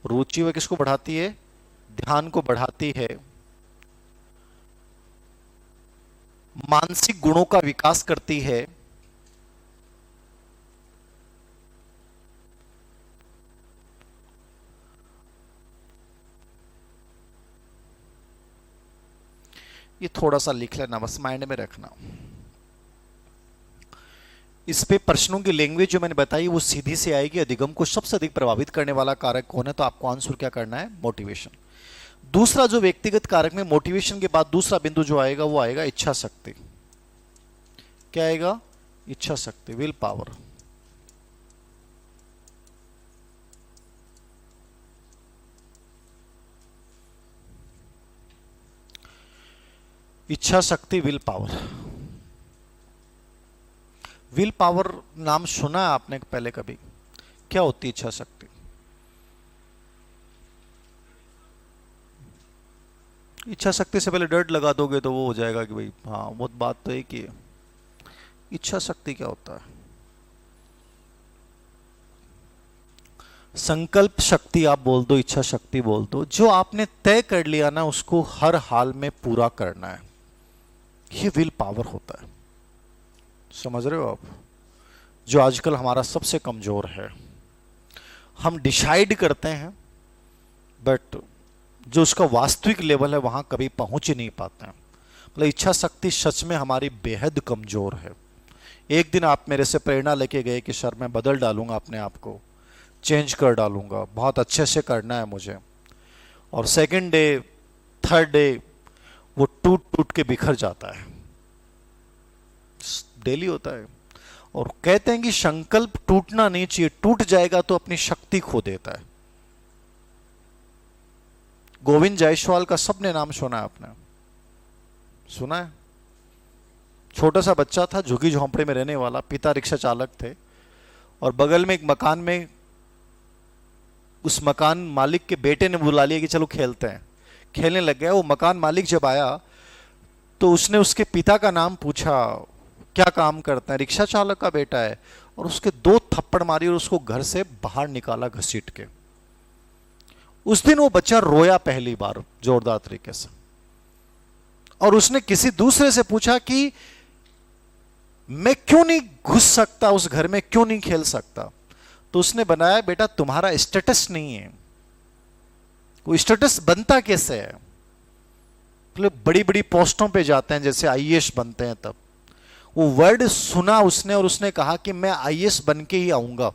रुचि व किसको बढ़ाती है? ध्यान को बढ़ाती है। मानसिक गुणों का विकास करती है, ये थोड़ा सा लिख लेना, बस माइंड में रखना। इस पे प्रश्नों की लैंग्वेज जो मैंने बताई वो सीधी से आएगी। अधिगम को सबसे अधिक प्रभावित करने वाला कारक कौन है? तो आपको आंसर क्या करना है? मोटिवेशन। दूसरा जो व्यक्तिगत कारक में मोटिवेशन के बाद दूसरा बिंदु जो आएगा वो आएगा इच्छा शक्ति। क्या आएगा? इच्छा शक्ति, विल पावर। इच्छा शक्ति, विल पावर। विल पावर नाम सुना है आपने पहले कभी? क्या होती है इच्छा शक्ति? इच्छा शक्ति से पहले डर लगा दोगे तो वो हो जाएगा कि भाई हाँ, वो बात तो एक ही है। इच्छा शक्ति क्या होता है? संकल्प शक्ति आप बोल दो, इच्छा शक्ति बोल दो। जो आपने तय कर लिया ना उसको हर हाल में पूरा करना है, ये विल पावर होता है। समझ रहे हो आप? जो आजकल हमारा सबसे कमजोर है। हम डिसाइड करते हैं बट जो उसका वास्तविक लेवल है वहां कभी पहुंच ही नहीं पाते हैं। मतलब इच्छा शक्ति सच में हमारी बेहद कमजोर है। एक दिन आप मेरे से प्रेरणा लेके गए कि सर मैं बदल डालूंगा अपने आप को, चेंज कर डालूंगा, बहुत अच्छे से करना है मुझे। और सेकंड डे, थर्ड डे वो टूट टूट के बिखर जाता है। डेली होता है। और कहते हैं कि संकल्प टूटना नहीं चाहिए, टूट जाएगा तो अपनी शक्ति खो देता है। गोविंद जायसवाल का सबने नाम सुना है, आपने सुना है? छोटा सा बच्चा था, झुग्गी झोंपड़े में रहने वाला, पिता रिक्शा चालक थे, और बगल में एक मकान में उस मकान मालिक के बेटे ने बुला लिया कि चलो खेलते हैं। खेलने लग गया। वो मकान मालिक जब आया तो उसने उसके पिता का नाम पूछा, क्या काम करते हैं? रिक्शा चालक का बेटा है। और उसके 2 थप्पड़ मारी और उसको घर से बाहर निकाला घसीट के। उस दिन वो बच्चा रोया पहली बार जोरदार तरीके से, और उसने किसी दूसरे से पूछा कि मैं क्यों नहीं घुस सकता उस घर में, क्यों नहीं खेल सकता? तो उसने बनाया, बेटा तुम्हारा स्टेटस नहीं है। वो स्टेटस बनता कैसे है? मतलब बड़ी बड़ी पोस्टों पे जाते हैं, जैसे आईएएस बनते हैं, तब वो वर्ड सुना उसने और उसने कहा कि मैं आईएएस बन के ही आऊंगा।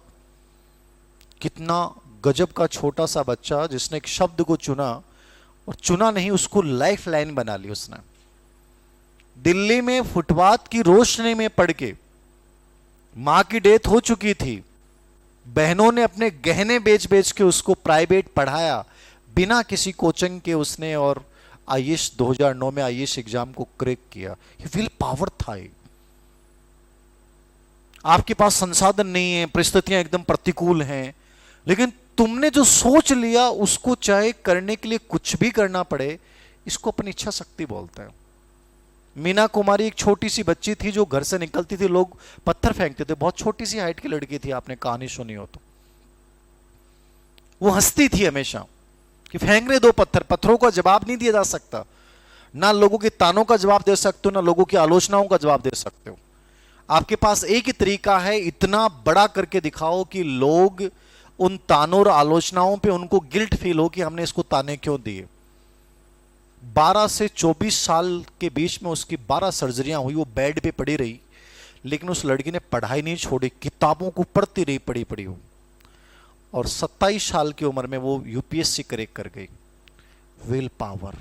कितना गजब का छोटा सा बच्चा जिसने एक शब्द को चुना, और चुना नहीं, उसको लाइफ लाइन बना ली उसने। दिल्ली में फुटपाथ की रोशनी में पड़ के, मां की डेथ हो चुकी थी, बहनों ने अपने गहने बेच बेच के उसको प्राइवेट पढ़ाया बिना किसी कोचिंग के उसने, और आईएएस 2009 में आईएएस एग्जाम को क्रैक किया। ये विल पावर था। आपके पास संसाधन नहीं है, परिस्थितियां एकदम प्रतिकूल हैं, लेकिन तुमने जो सोच लिया उसको चाहे करने के लिए कुछ भी करना पड़े, इसको अपनी इच्छा शक्ति बोलते हैं। मीना कुमारी एक छोटी सी बच्ची थी जो घर से निकलती थी, लोग पत्थर फेंकते थे, बहुत छोटी सी हाइट की लड़की थी, आपने कहानी सुनी हो तो। वो हंसती थी हमेशा कि फेंक रहे 2 पत्थर, पत्थरों का जवाब नहीं दिया जा सकता, ना लोगों के तानों का जवाब दे सकते हो, ना लोगों की आलोचनाओं का जवाब दे सकते हो। आपके पास एक ही तरीका है, इतना बड़ा करके दिखाओ कि लोग उन तानों और आलोचनाओं पे उनको गिल्ट फील हो कि हमने इसको ताने क्यों दिए। 12 से 24 साल के बीच में उसकी 12 सर्जरियां हुई, वो बेड पे पड़ी रही, लेकिन उस लड़की ने पढ़ाई नहीं छोड़ी, किताबों को पढ़ती रही, पढ़ी पढ़ी हो, और 27 साल की उम्र में वो यूपीएससी क्रैक कर गई। Will power.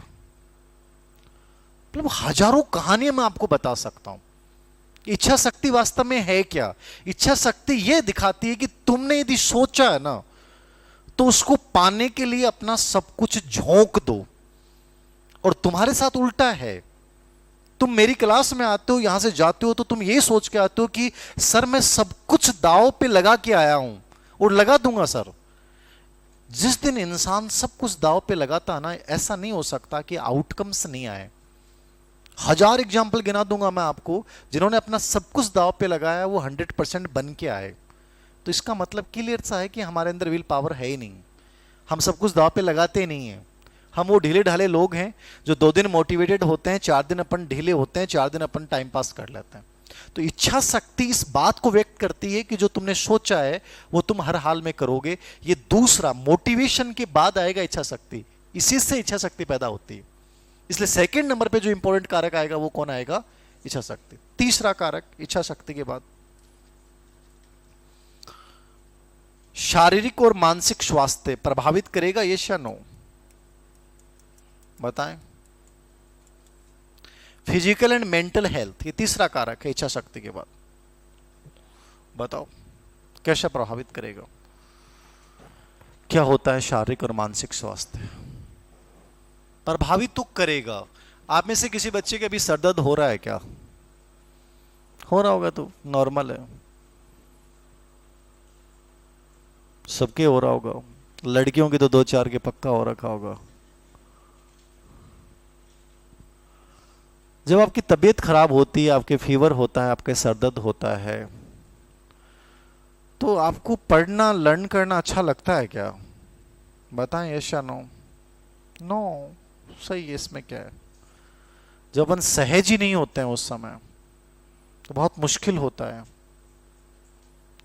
मतलब हजारों कहानियां मैं आपको बता सकता हूं। इच्छा शक्ति वास्तव में है क्या? इच्छा शक्ति यह दिखाती है कि तुमने यदि सोचा है ना, तो उसको पाने के लिए अपना सब कुछ झोंक दो। और तुम्हारे साथ उल्टा है। तुम मेरी क्लास में आते हो, यहां से जाते हो, तो तुम ये सोच के आते हो कि सर मैं सब कुछ दांव पे लगा के आया हूं और लगा दूंगा सर। जिस दिन इंसान सब कुछ दांव पे लगाता है ना, ऐसा नहीं हो सकता कि आउटकम्स नहीं आए। 1000 एग्जाम्पल गिना दूंगा मैं आपको, जिन्होंने अपना सब कुछ दांव पे लगाया, वो 100% बन के आए। तो इसका मतलब क्लियर सा है कि हमारे अंदर विल पावर है ही नहीं। हम सब कुछ दांव पे लगाते नहीं हैं। हम वो ढीले ढाले लोग हैं जो 2 दिन मोटिवेटेड होते हैं, 4 दिन अपन ढीले होते हैं, 4 दिन अपन टाइम पास कर लेते हैं। तो इच्छा शक्ति इस बात को व्यक्त करती है कि जो तुमने सोचा है वो तुम हर हाल में करोगे। ये दूसरा, मोटिवेशन के बाद आएगा इच्छा शक्ति, इसी से इच्छा शक्ति पैदा होती है। इसलिए सेकंड नंबर पे जो इंपॉर्टेंट कारक आएगा वो कौन आएगा? इच्छा शक्ति। तीसरा कारक इच्छा शक्ति के बाद शारीरिक और मानसिक स्वास्थ्य प्रभावित करेगा, ये या नो? बताएं। फिजिकल एंड मेंटल हेल्थ, ये तीसरा कारक है इच्छा शक्ति के बाद। बताओ कैसे प्रभावित करेगा? क्या होता है शारीरिक और मानसिक स्वास्थ्य? प्रभावित तो करेगा। आप में से किसी बच्चे के अभी सर दर्द हो रहा है क्या? हो रहा होगा तो नॉर्मल है, सबके हो रहा होगा। लड़कियों की तो 2-4 के पक्का हो रखा होगा। जब आपकी तबीयत खराब होती है, आपके फीवर होता है, आपके सर दर्द होता है, तो आपको पढ़ना लर्न करना अच्छा लगता है क्या? बताएं यस या नो? नो। सही है। इसमें क्या है? जब अपन सहज ही नहीं होते हैं उस समय, तो बहुत मुश्किल होता है।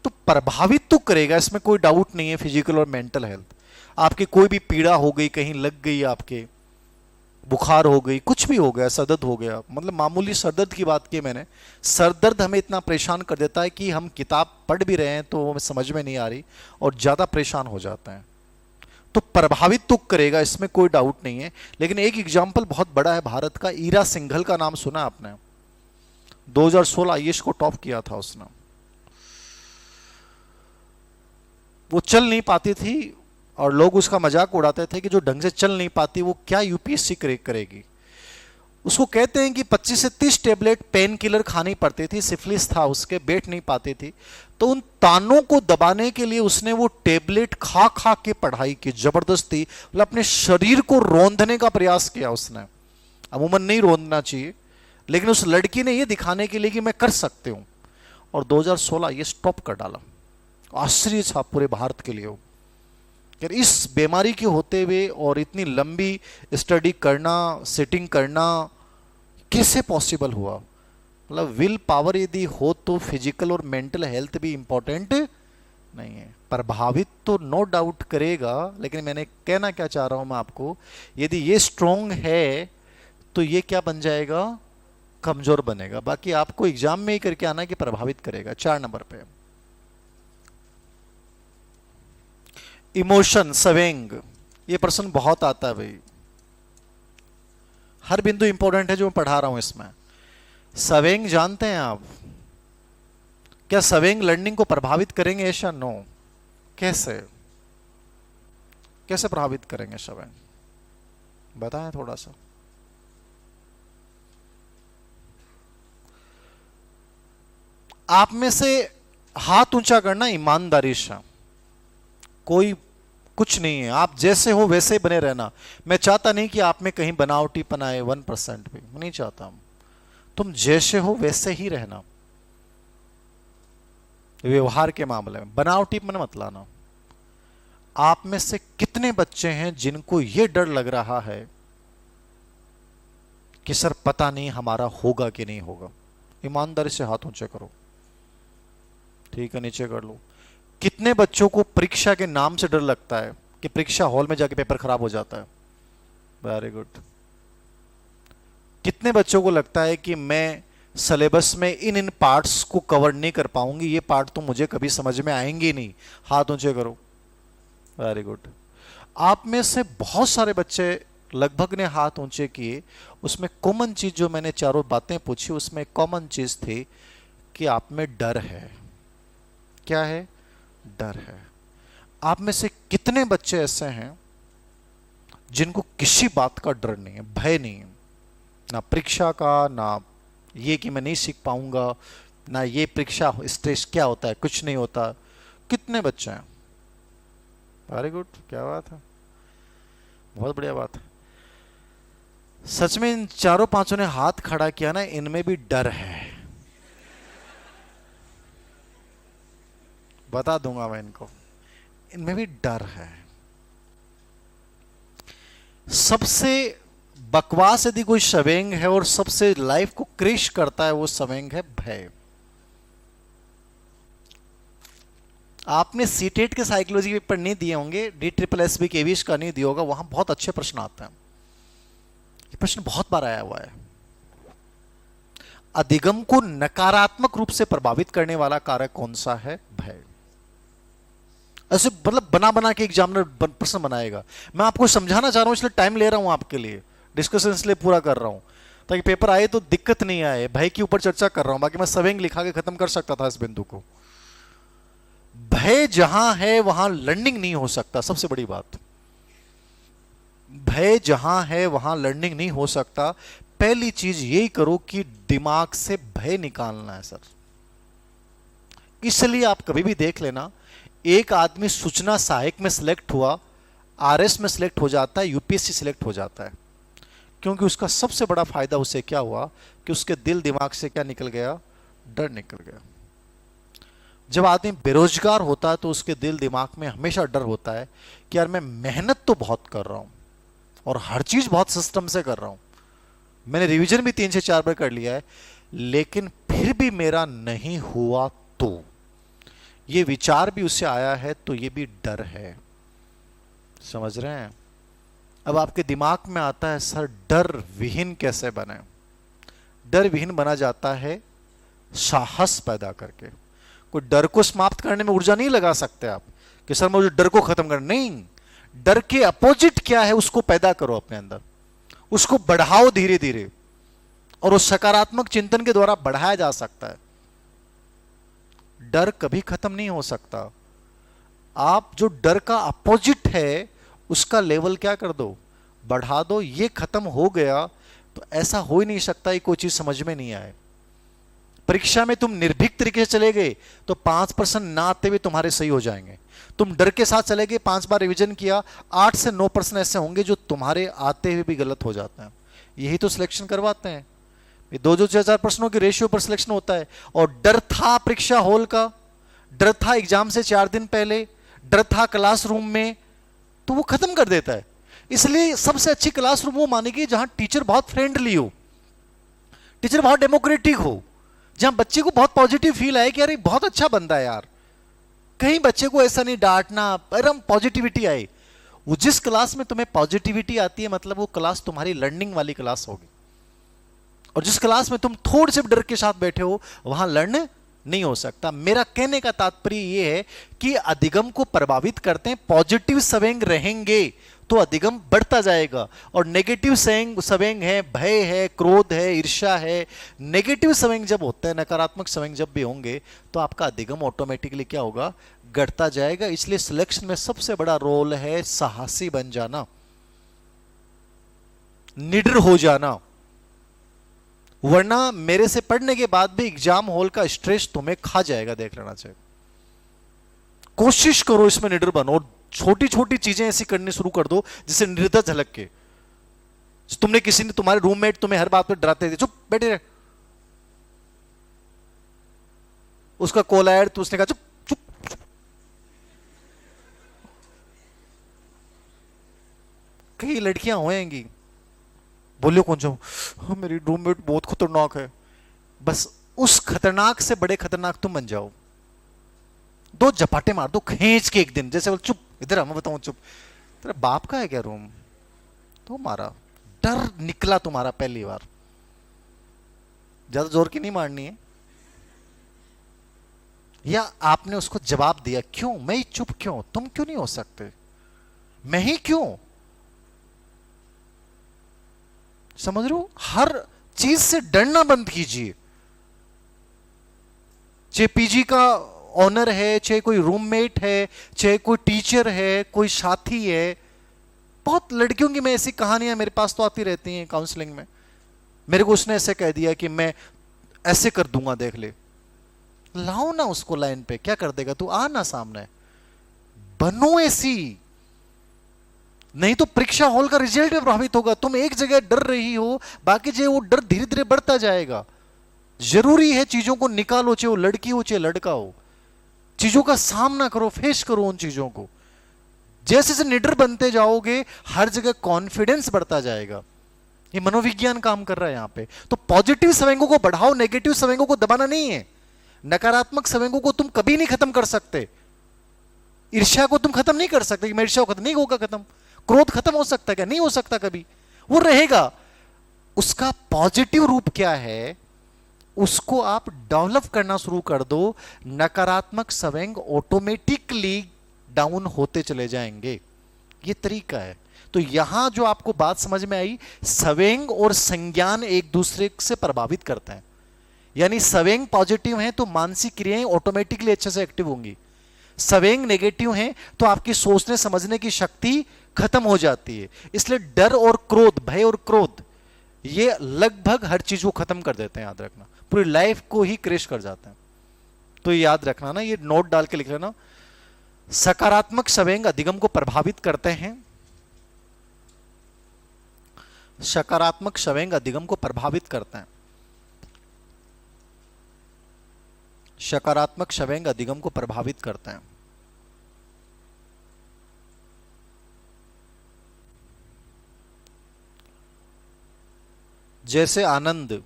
तो प्रभावित तो करेगा, इसमें कोई डाउट नहीं है। फिजिकल और मेंटल हेल्थ, आपकी कोई भी पीड़ा हो गई, कहीं लग गई आपके, बुखार हो गई, कुछ भी हो गया, सरदर्द हो गया, मतलब मामूली सरदर्द की बात की मैंने। सरदर्द हमें इतना परेशान कर देता है कि हम किताब पढ़ भी रहे हैं तो हमें समझ में नहीं आ रही और ज़्यादा परेशान हो जाते हैं। तो प्रभावित तो करेगा, इसमें कोई डाउट नहीं है। लेकिन एक एग्जाम्पल बहुत बड़ा है भारत का, ईरा सिंघल का नाम सुना आपने? 2016 आईएएस को टॉप किया था उसने। वो चल नहीं पाती थी और लोग उसका मजाक उड़ाते थे कि जो ढंग से चल नहीं पाती वो क्या यूपीएससी क्रैक करेगी। उसको कहते हैं कि 25 से 30 टेबलेट पेन किलर खानी पड़ती थी, सिफिलिस था उसके, बैठ नहीं पाती थी। तो उन तानों को दबाने के लिए उसने वो टेबलेट खा खा के पढ़ाई की, जबरदस्ती, मतलब अपने शरीर को रौंदने का प्रयास किया उसने। अमूमन नहीं रौंदना चाहिए, लेकिन उस लड़की ने ये दिखाने के लिए कि मैं कर सकती हूं, और 2016 ये स्टॉप कर डाला। आश्चर्य था पूरे भारत के लिए। यार इस बीमारी के होते हुए और इतनी लंबी स्टडी करना, सिटिंग करना कैसे पॉसिबल हुआ? मतलब विल पावर यदि हो तो फिजिकल और मेंटल हेल्थ भी इंपॉर्टेंट नहीं है। प्रभावित तो नो डाउट करेगा, लेकिन मैंने कहना क्या चाह रहा हूं मैं आपको, यदि ये स्ट्रोंग है तो ये क्या बन जाएगा? कमजोर बनेगा। बाकी आपको एग्जाम में ही करके आना कि प्रभावित करेगा। 4 नंबर पे इमोशन, सवेंग। ये प्रश्न बहुत आता है भाई, हर बिंदु इंपॉर्टेंट है जो मैं पढ़ा रहा हूं इसमें। सवेंग जानते हैं आप? क्या सवेंग लर्निंग को प्रभावित करेंगे? ऐसा नो। कैसे कैसे प्रभावित करेंगे सवेंग? बताएं थोड़ा सा। आप में से हाथ ऊंचा करना ईमानदारी से। कोई कुछ नहीं है, आप जैसे हो वैसे ही बने रहना। मैं चाहता नहीं कि आप में कहीं बनावटीपन आए, 1% भी नहीं चाहता। तुम जैसे हो वैसे ही रहना। व्यवहार के मामले में बनावटीपन मत लाना। आप में से कितने बच्चे हैं जिनको यह डर लग रहा है कि सर पता नहीं हमारा होगा कि नहीं होगा? ईमानदारी से हाथ ऊंचे करो। ठीक है, नीचे कर लो। कितने बच्चों को परीक्षा के नाम से डर लगता है कि परीक्षा हॉल में जाके पेपर खराब हो जाता है? Very good. कितने बच्चों को लगता है कि मैं सिलेबस में इन इन पार्ट्स को कवर नहीं कर पाऊंगी, ये पार्ट तो मुझे कभी समझ में आएंगे नहीं? हाथ ऊंचे करो। Very good. आप में से बहुत सारे बच्चे लगभग ने हाथ ऊंचे किए। उसमें कॉमन चीज जो मैंने चारों बातें पूछी, उसमें कॉमन चीज थी कि आप में डर है। क्या है? डर है। आप में से कितने बच्चे ऐसे हैं जिनको किसी बात का डर नहीं है, भय नहीं है? ना परीक्षा का, ना ये कि मैं नहीं सीख पाऊंगा, ना ये परीक्षा स्ट्रेस क्या होता है, कुछ नहीं होता। कितने बच्चे हैं? वेरी गुड, क्या बात है, बहुत बढ़िया बात है। सच में इन चारों पांचों ने हाथ खड़ा किया ना, इनमें भी डर है। बता दूंगा मैं इनको, इनमें भी डर है। सबसे बकवास यदि कोई सवेंग है और सबसे लाइफ को क्रिश करता है, वो सवेंग है भय। आपने सीटेट के साइकोलॉजी के पेपर नहीं दिए होंगे, DSSB केवीएस का नहीं दिया होगा, वहां बहुत अच्छे प्रश्न आते हैं। ये प्रश्न बहुत बार आया हुआ है। अधिगम को नकारात्मक रूप से प्रभावित करने वाला कारक कौन सा है? भय। ऐसे मतलब बना बना के एग्जामिनर प्रश्न बनाएगा। मैं आपको समझाना चाह रहा हूं, इसलिए टाइम ले रहा हूं आपके लिए, डिस्कशन इसलिए पूरा कर रहा हूं ताकि पेपर आए तो दिक्कत नहीं आए। भय के ऊपर चर्चा कर रहा हूं, बाकी मैं सवेंग लिखा के खत्म कर सकता था इस बिंदु को। भय जहां है वहां लर्निंग नहीं हो सकता, सबसे बड़ी बात। भय जहां है वहां लर्निंग नहीं हो सकता। पहली चीज यही करो कि दिमाग से भय निकालना है सर। इसलिए आप कभी भी देख लेना, एक आदमी सूचना सहायक में सिलेक्ट हुआ, आरएस में सिलेक्ट हो जाता है, यूपीएससी सिलेक्ट हो जाता है, क्योंकि उसका सबसे बड़ा फायदा उसे क्या हुआ कि उसके दिल दिमाग से क्या निकल गया? डर निकल गया। जब आदमी बेरोजगार होता है तो उसके दिल दिमाग में हमेशा डर होता है कि यार मैं मेहनत तो बहुत कर रहा हूं और हर चीज बहुत सिस्टम से कर रहा हूं, मैंने रिवीजन भी 3 से 4 बार कर लिया है, लेकिन फिर भी मेरा नहीं हुआ तो ये विचार भी उससे आया है, तो ये भी डर है। समझ रहे हैं? अब आपके दिमाग में आता है सर डर विहीन कैसे बने। डर विहीन बना जाता है साहस पैदा करके। कोई डर को समाप्त करने में ऊर्जा नहीं लगा सकते आप कि सर मुझे डर को खत्म करना, नहीं। डर के अपोजिट क्या है उसको पैदा करो अपने अंदर, उसको बढ़ाओ धीरे धीरे, और उस सकारात्मक चिंतन के द्वारा बढ़ाया जा सकता है। डर कभी खत्म नहीं हो सकता। आप जो डर का अपोजिट है उसका लेवल क्या कर दो, बढ़ा दो। ये खत्म हो गया तो ऐसा हो ही नहीं सकता कि कोई चीज समझ में नहीं आए। परीक्षा में तुम निर्भीक तरीके से चले गए तो 5% ना आते हुए तुम्हारे सही हो जाएंगे। तुम डर के साथ चले गए, 5 बार रिवीजन किया, 8 से 9% ऐसे होंगे जो तुम्हारे आते हुए भी गलत हो जाते हैं। यही तो सिलेक्शन करवाते हैं, 2-4 प्रश्नों की रेशियो पर सिलेक्शन होता है। और डर था परीक्षा हॉल का, डर था एग्जाम से 4 दिन पहले, डर था क्लासरूम में, तो वो खत्म कर देता है। इसलिए सबसे अच्छी क्लासरूम वो मानेगी जहां टीचर बहुत फ्रेंडली हो, टीचर बहुत डेमोक्रेटिक हो, जहां बच्चे को बहुत पॉजिटिव फील आए कि यार बहुत अच्छा बंदा है यार। कहीं बच्चे को ऐसा नहीं डांटना, एकदम पॉजिटिविटी आए। वो जिस क्लास में तुम्हें पॉजिटिविटी आती है मतलब वो क्लास तुम्हारी लर्निंग वाली क्लास होगी। और जिस क्लास में तुम थोड़े से डर के साथ बैठे हो वहां लर्न नहीं हो सकता। मेरा कहने का तात्पर्य यह है कि अधिगम को प्रभावित करते हैं पॉजिटिव सवेंग रहेंगे तो अधिगम बढ़ता जाएगा। और नेगेटिव सवेंग है, भय है, क्रोध है, ईर्ष्या है, नेगेटिव सवेंग जब होता है, नकारात्मक सवेंग जब भी होंगे तो आपका अधिगम ऑटोमेटिकली क्या होगा, घटता जाएगा। इसलिए सिलेक्शन में सबसे बड़ा रोल है साहसी बन जाना, निडर हो जाना। वरना मेरे से पढ़ने के बाद भी एग्जाम हॉल का स्ट्रेस तुम्हें खा जाएगा, देख लेना चाहिए। कोशिश करो इसमें निडर बनो, और छोटी छोटी चीजें ऐसी करनी शुरू कर दो जिससे निर्दय झलक के। तुमने किसी ने, तुम्हारे रूममेट तुम्हें हर बात पर डराते थे, चुप बैठे रहे, उसका कॉल आया तो उसने कहा चुप चुप चुप। कई लड़कियां होएंगी, बोलियो कौन जाऊं, हाँ, मेरी रूममेट बहुत खतरनाक है। बस उस खतरनाक से बड़े खतरनाक तुम बन जाओ, 2 झपाटे मार दो खींच के एक दिन, जैसे बोल चुप इधर आ, मैं बताऊं चुप, तेरा बाप का है क्या रूम, तो मारा, डर निकला तुम्हारा पहली बार। ज्यादा जोर की नहीं मारनी है। या आपने उसको जवाब दिया, क्यों मैं ही चुप, क्यों तुम क्यों नहीं हो सकते, मैं ही क्यों। समझ रहे हो, हर चीज से डरना बंद कीजिए। चाहे पीजी का ऑनर है, चाहे कोई रूममेट है, चाहे कोई टीचर है, कोई साथी है। बहुत लड़कियों की मैं ऐसी कहानियां मेरे पास तो आती रहती हैं काउंसलिंग में। मेरे को उसने ऐसे कह दिया कि मैं ऐसे कर दूंगा, देख ले। लाओ ना उसको लाइन पे, क्या कर देगा तू, आ ना सामने, बनो ऐसी। नहीं तो परीक्षा हॉल का रिजल्ट भी प्रभावित होगा। तुम एक जगह डर रही हो, बाकी जो वो डर धीरे धीरे बढ़ता जाएगा। जरूरी है चीजों को निकालो, चाहे वो लड़की हो चाहे लड़का हो, चीजों का सामना करो, फेस करो उन चीजों को। जैसे जैसे निडर बनते जाओगे हर जगह कॉन्फिडेंस बढ़ता जाएगा। ये मनोविज्ञान काम कर रहा है यहां पे। तो पॉजिटिव सवेंगों को बढ़ाओ, नेगेटिव सवेंगों को दबाना नहीं है। नकारात्मक सवेंगों को तुम कभी नहीं खत्म कर सकते। ईर्ष्या को तुम खत्म नहीं कर सकते कि मैं ईर्ष्या को खत्म नहीं होगा, खत्म। क्रोध खत्म हो सकता है क्या, नहीं हो सकता, कभी वो रहेगा। उसका पॉजिटिव रूप क्या है उसको आप डेवलप करना शुरू कर दो, नकारात्मक सवेंग ऑटोमेटिकली डाउन होते चले जाएंगे। ये तरीका है। तो यहां जो आपको बात समझ में आई, सवेंग और संज्ञान एक दूसरे से प्रभावित करते हैं। यानी सवेंग पॉजिटिव है तो मानसिक क्रियाएं ऑटोमेटिकली अच्छे से एक्टिव होंगी। सवेंग नेगेटिव है तो आपकी सोचने समझने की शक्ति खत्म हो जाती है। इसलिए डर और क्रोध, भय और क्रोध, ये लगभग हर चीज को खत्म कर देते हैं। याद रखना, पूरी लाइफ को ही क्रैश कर जाते हैं। तो याद रखना ना, ये नोट डाल के लिख लेना। सकारात्मक सवेंग अधिगम को प्रभावित करते हैं, सकारात्मक सवेंग अधिगम को प्रभावित करते हैं, सकारात्मक सवेंग अधिगम को प्रभावित करते हैं। जैसे आनंद,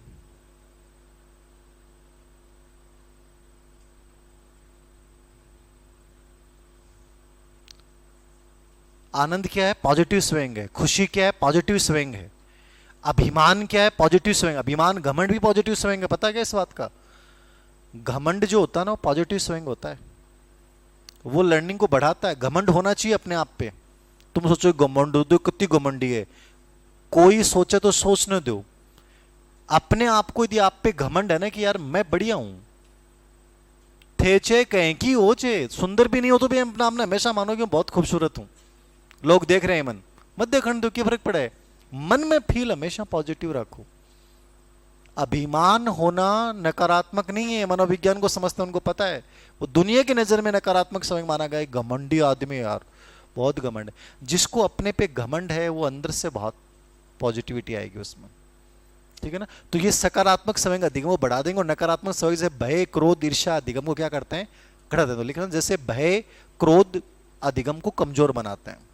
आनंद क्या है? पॉजिटिव स्विंग है। खुशी क्या है? पॉजिटिव स्विंग है। अभिमान क्या है? Positive swing. अभिमान, घमंड भी पॉजिटिव स्विंग है। पता है क्या इस बात का? घमंड जो होता है ना, वो पॉजिटिव स्विंग होता है, वो लर्निंग को बढ़ाता है। घमंड होना चाहिए अपने आप पे। तुम सोचो घमंड दो, कितनी घमंडी है, कोई सोचे तो सोचने दो। अपने आप को यदि आप पे घमंड है ना कि यार मैं बढ़िया हूं, थे चे कहें की हो चे, सुंदर भी नहीं हो तो भी अपना आपने हमेशा मानो कि मैं बहुत खूबसूरत हूं, लोग देख रहे हैं मन, मत देखने दो, क्या फर्क पड़ा है? मन में फील हमेशा पॉजिटिव रखो। अभिमान होना नकारात्मक नहीं है, मनोविज्ञान को समझते हैं, उनको पता है। वो दुनिया की नजर में नकारात्मक समय माना गया, घमंडी आदमी यार, बहुत घमंड है। जिसको अपने पे घमंड है वो अंदर से बहुत पॉजिटिविटी आएगी उसमें, ठीक है ना। तो ये सकारात्मक समय अधिगम को बढ़ा देंगे, और नकारात्मक समय जैसे भय, क्रोध, ईर्ष्या अधिगम को क्या करते हैं? घटा देते हैं। लिखना जैसे भय, क्रोध अधिगम को कमजोर बनाते हैं।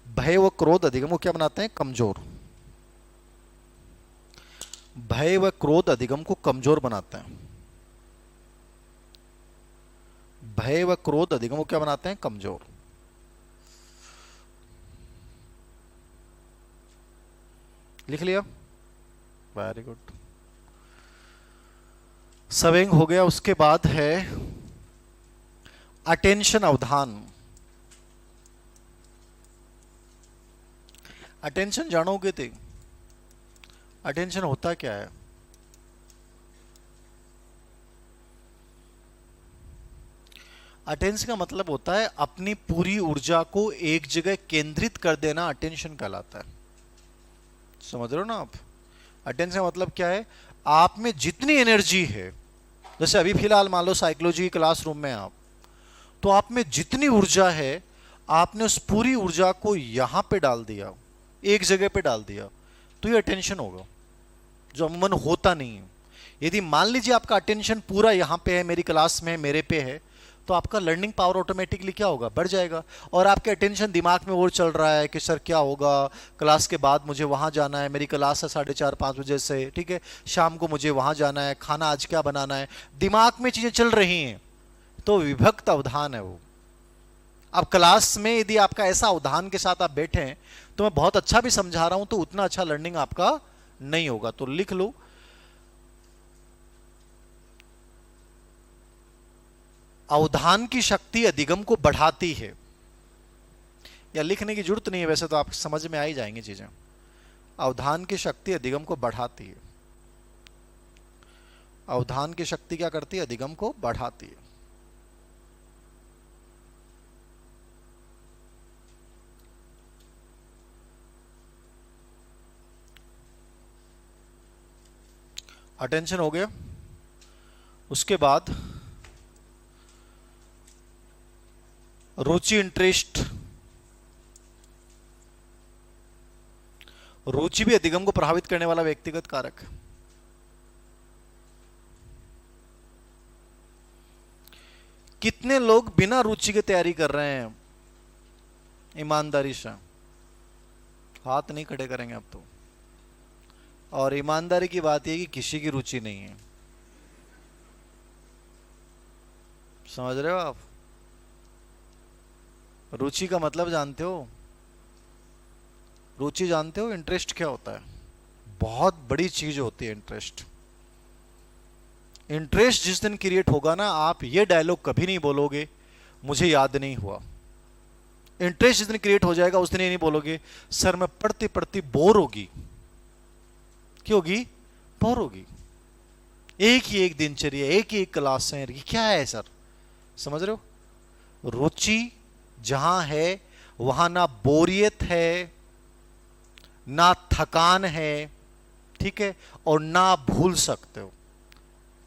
भय व क्रोध अधिगम को क्या बनाते हैं? कमजोर। भय व क्रोध अधिगम को कमजोर बनाते हैं। भय व क्रोध अधिगम को क्या बनाते हैं? कमजोर। लिख लिया? Very good. सवेंग हो गया। उसके बाद है अटेंशन, अवधान। अटेंशन जानोगे थे? अटेंशन होता क्या है? अटेंशन का मतलब होता है अपनी पूरी ऊर्जा को एक जगह केंद्रित कर देना, अटेंशन कहलाता है। समझ रहे हो ना आप? अटेंशन का मतलब क्या है? आप में जितनी एनर्जी है, जैसे अभी फिलहाल मान लो साइकोलॉजी क्लासरूम में आप, तो आप में जितनी ऊर्जा है, आपने उस पूरी ऊर्जा को यहां पे डाल दिया, एक जगह पे डाल दिया, तो ये अटेंशन होगा, जो अमूमन होता नहीं है। यदि मान लीजिए आपका अटेंशन पूरा यहां पे है, मेरी क्लास में है, मेरे पे है, तो आपका लर्निंग पावर ऑटोमेटिकली क्या होगा? बढ़ जाएगा। और आपके अटेंशन दिमाग में और चल रहा है कि सर क्या होगा, क्लास के बाद मुझे वहां जाना है, मेरी क्लास है 4:30-5 बजे से, ठीक है, शाम को मुझे वहां जाना है, खाना आज क्या बनाना है, दिमाग में चीजें चल रही हैं, तो विभक्त अवधान है वो। अब क्लास में यदि आपका ऐसा अवधान के साथ आप बैठे हैं, तो मैं बहुत अच्छा भी समझा रहा हूं, तो उतना अच्छा लर्निंग आपका नहीं होगा। तो लिख लो, अवधान की शक्ति अधिगम को बढ़ाती है। या लिखने की जरूरत नहीं है, वैसे तो आप समझ में आ ही जाएंगी चीजें। अवधान की शक्ति अधिगम को बढ़ाती है। अवधान की शक्ति क्या करती है? अधिगम को बढ़ाती है। अटेंशन हो गया। उसके बाद रुचि, इंटरेस्ट। रुचि भी अधिगम को प्रभावित करने वाला व्यक्तिगत कारक है। कितने लोग बिना रुचि के तैयारी कर रहे हैं? ईमानदारी से हाथ नहीं खड़े करेंगे अब तो। और ईमानदारी की बात यह कि किसी की रुचि नहीं है। समझ रहे हो आप? रुचि का मतलब जानते हो? रुचि जानते हो? इंटरेस्ट क्या होता है? बहुत बड़ी चीज होती है इंटरेस्ट। इंटरेस्ट जिस दिन क्रिएट होगा ना, आप ये डायलॉग कभी नहीं बोलोगे मुझे याद नहीं हुआ। इंटरेस्ट जिस दिन क्रिएट हो जाएगा, उस दिन ये नहीं बोलोगे सर मैं पढ़ती पढ़ती बोर होगी। क्यों होगी? बोर होगी। एक ही एक दिनचर्या, एक ही एक क्लास है, क्या है सर? समझ रहे हो? रुचि जहां है वहां ना बोरियत है, ना थकान है, ठीक है, और ना भूल सकते हो।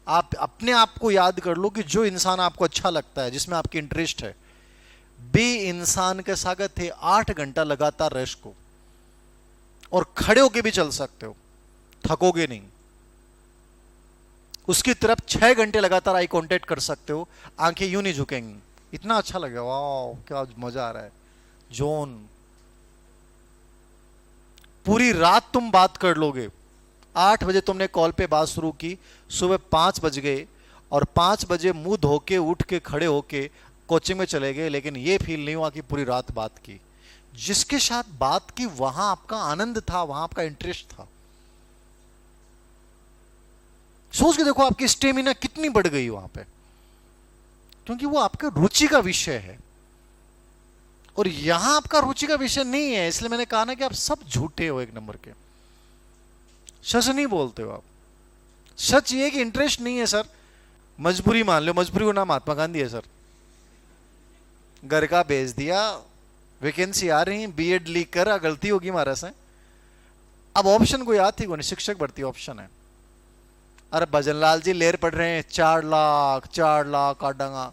आप अपने आप को याद कर लो कि जो इंसान आपको अच्छा लगता है, जिसमें आपकी इंटरेस्ट है, बे इंसान के सागत है 8 घंटा लगातार रेस्ट को, और खड़े होके भी चल सकते हो, थकोगे नहीं। उसकी तरफ 6 घंटे लगातार आई कांटेक्ट कर सकते हो, आंखें यूं नहीं झुकेंगी, इतना अच्छा लगेगा, वाह क्या मजा आ रहा है। जोन पूरी रात तुम बात कर लोगे। 8 बजे तुमने कॉल पे बात शुरू की, सुबह 5 बज गए, और 5 बजे मुंह धो के उठ के खड़े होके कोचिंग में चले गए, लेकिन ये फील नहीं हुआ कि पूरी रात बात की। जिसके साथ बात की वहां आपका आनंद था, वहां आपका इंटरेस्ट था। सोच के देखो आपकी स्टेमिना कितनी बढ़ गई वहां पे, क्योंकि वो आपके रुचि का विषय है। और यहां आपका रुचि का विषय नहीं है, इसलिए मैंने कहा ना कि आप सब झूठे हो, एक नंबर के सच नहीं बोलते हो आप। सच ये कि इंटरेस्ट नहीं है सर, मजबूरी मान लो, मजबूरी को नाम महात्मा गांधी है सर। घर का भेज दिया, वैकेंसी आ रही, बीएड लीक कर, गलती होगी हमारे से। अब ऑप्शन कोई आती को नहीं, शिक्षक भर्ती ऑप्शन है। अरे भजनलाल जी लेर पढ़ रहे हैं, 4 लाख 4 लाख काटांगा